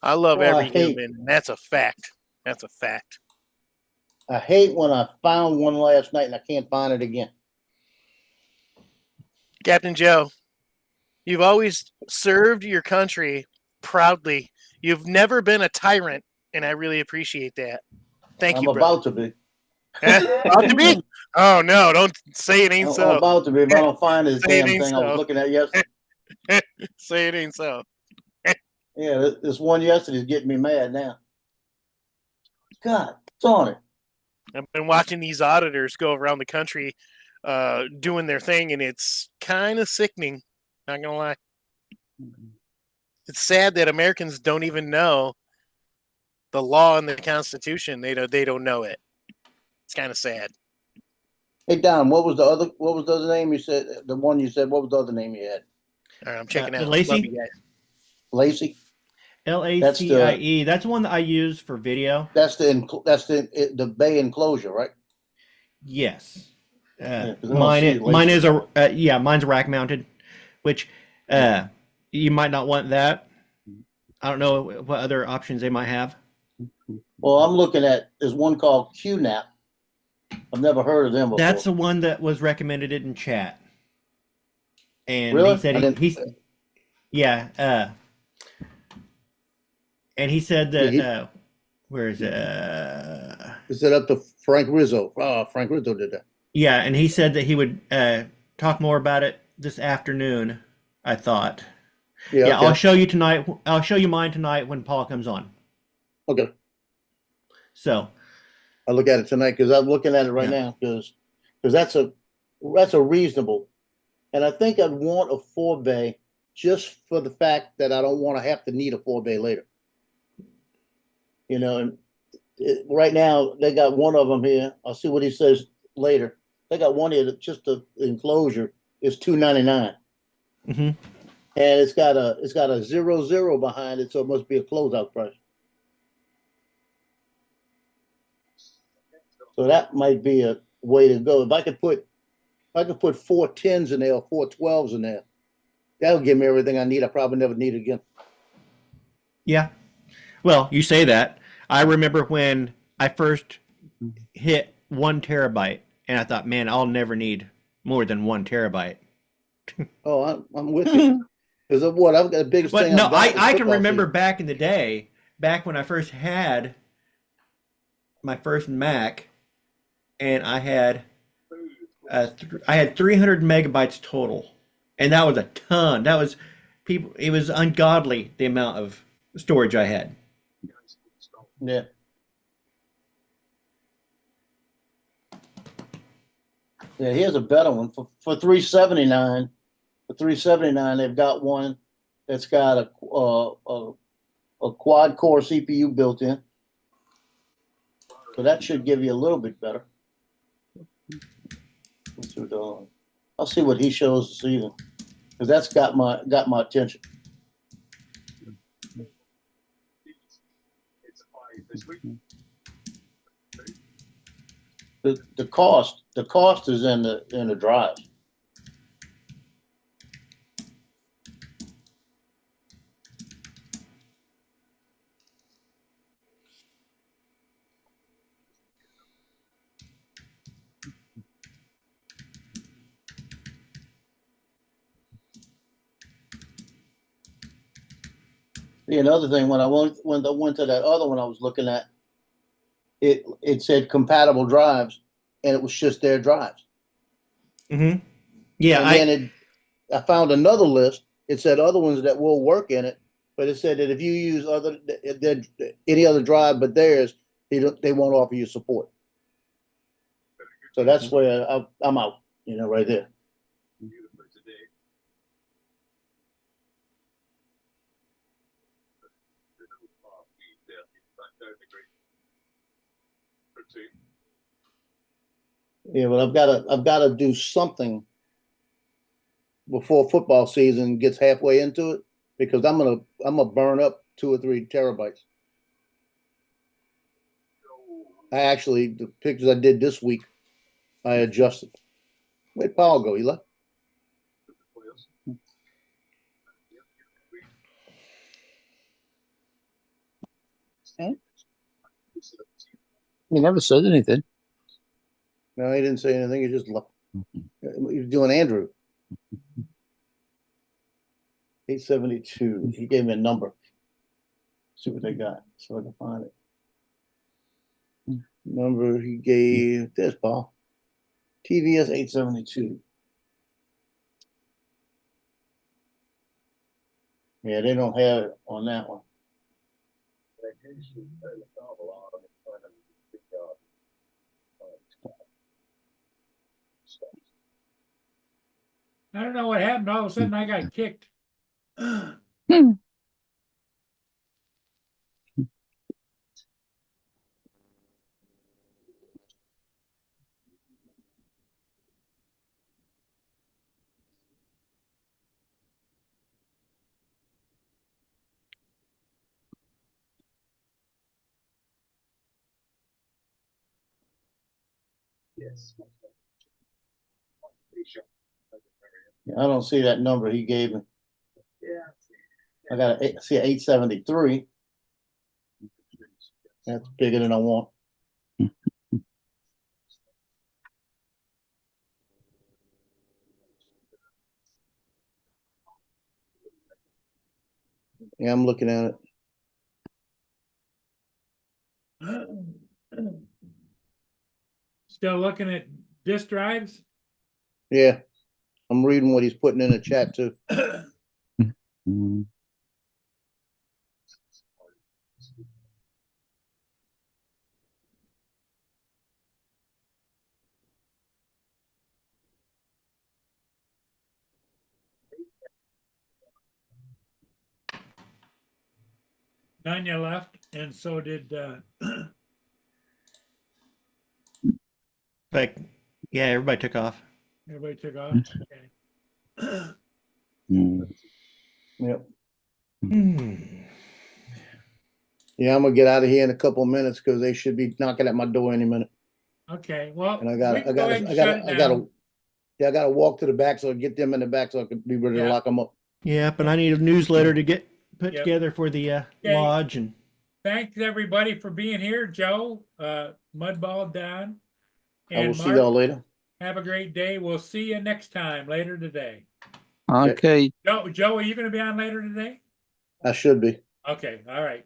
I love Well, every human. And that's a fact. That's a fact. I hate when I found one last night and I can't find it again. Captain Joe, you've always served your country proudly. You've never been a tyrant, and I really appreciate that. Thank I'm you, brother. about to be. About to be? Oh no! Don't say it ain't I'm so. about to be. If I don't find this Say it damn ain't thing I was so. looking at yesterday. Say it ain't so. Yeah, this one yesterday is getting me mad now. God darn it. I've been watching these auditors go around the country, doing their thing, and it's kind of sickening. Not gonna lie. It's sad that Americans don't even know the law and the Constitution. They don't know it. It's kind of sad. Hey Don, what was the other name you said? The one you said, what was the other name you had? All right, I'm checking out. Lacey? Love you guys. Lacey? LACIE. That's the one that I use for video. That's the bay enclosure, right? Yes. 'cause I don't see Mine Lacey. is mine's rack mounted, which you might not want that. I don't know what other options they might have. Well, I'm looking at, there's one called QNAP. I've never heard of them before. That's the one that was recommended in chat. And Really? he said I didn't- and he said that Yeah, where is it? Is it up to Frank Rizzo? Oh, Frank Rizzo did that. Yeah, and he said that he would talk more about it this afternoon, I thought. Yeah, okay. I'll show you tonight. I'll show you mine tonight when Paul comes on. Okay. So I'll look at it tonight because I'm looking at it right Yeah. now because that's a reasonable. And I think I'd want a 4-bay just for the fact that I don't want to have to need a 4-bay later. You know, and right now they got one of them here. I'll see what he says later. They got one here that just the enclosure is $299. Mhm. And it's got a 00 behind it, so it must be a closeout price. So that might be a way to go. If I could put 4 10s in there or 4 12s in there, that'll give me everything I need. I probably never need it again. yeah. Well, you say that. I remember when I first hit 1 terabyte, and I thought, man, I'll never need more than 1 terabyte. Oh, I'm with you. Because of what? I've got the biggest But thing. no, I've got is I can football remember season. back in the day, back when I first had my first Mac, and I had 300 megabytes total, and that was a ton. That was people. It was ungodly the amount of storage I had. Yeah. Yeah, here's a better one for $379. For $379, they've got one that's got a quad core CPU built in. So that should give you a little bit better. I'll see what he shows this evening because that's got my attention. The cost is in the drive. See, another thing, when I went to that other one I was looking at, it said compatible drives, and it was just their drives. Mm-hmm. Yeah, And then I found another list. It said other ones that will work in it, but it said that if you use any other drive but theirs, they won't offer you support. So that's where I'm out, right there. Yeah, but I've gotta do something before football season gets halfway into it, because I'm gonna burn up 2 or 3 terabytes. The pictures I did this week, I adjusted. Where'd Paul go? He left? He never said anything. No, he didn't say anything. He just left. He was doing Andrew. 872. He gave me a number. See what they got so I can find it. Number he gave, this Paul. TVS 872. Yeah, they don't have it on that one. I don't know what happened. All of a sudden I got kicked. Yes. Yeah, I don't see that number he gave me. Yeah. I got see 873. That's bigger than I want. Yeah, I'm looking at it. Still looking at disk drives? Yeah, I'm reading what he's putting in the chat too. Mm. Nanya left, and so did like, yeah, everybody took off. everybody took off. Okay. Yep. Hmm. Yeah, I'm gonna get out of here in a couple of minutes because they should be knocking at my door any minute. Okay, well, And I we can go ahead and shut it down. gotta walk to the back so I get them in the back so I can be ready to Yeah. lock them up. Yeah, but I need a newsletter to get put Yep. together for the lodge. And Thanks everybody for being here. Joe, Mudball, Don, I will and see y'all Mark. later. Have a great day. We'll see you next time later today. Okay. Joe, are you going to be on later today? I should be. Okay, all right.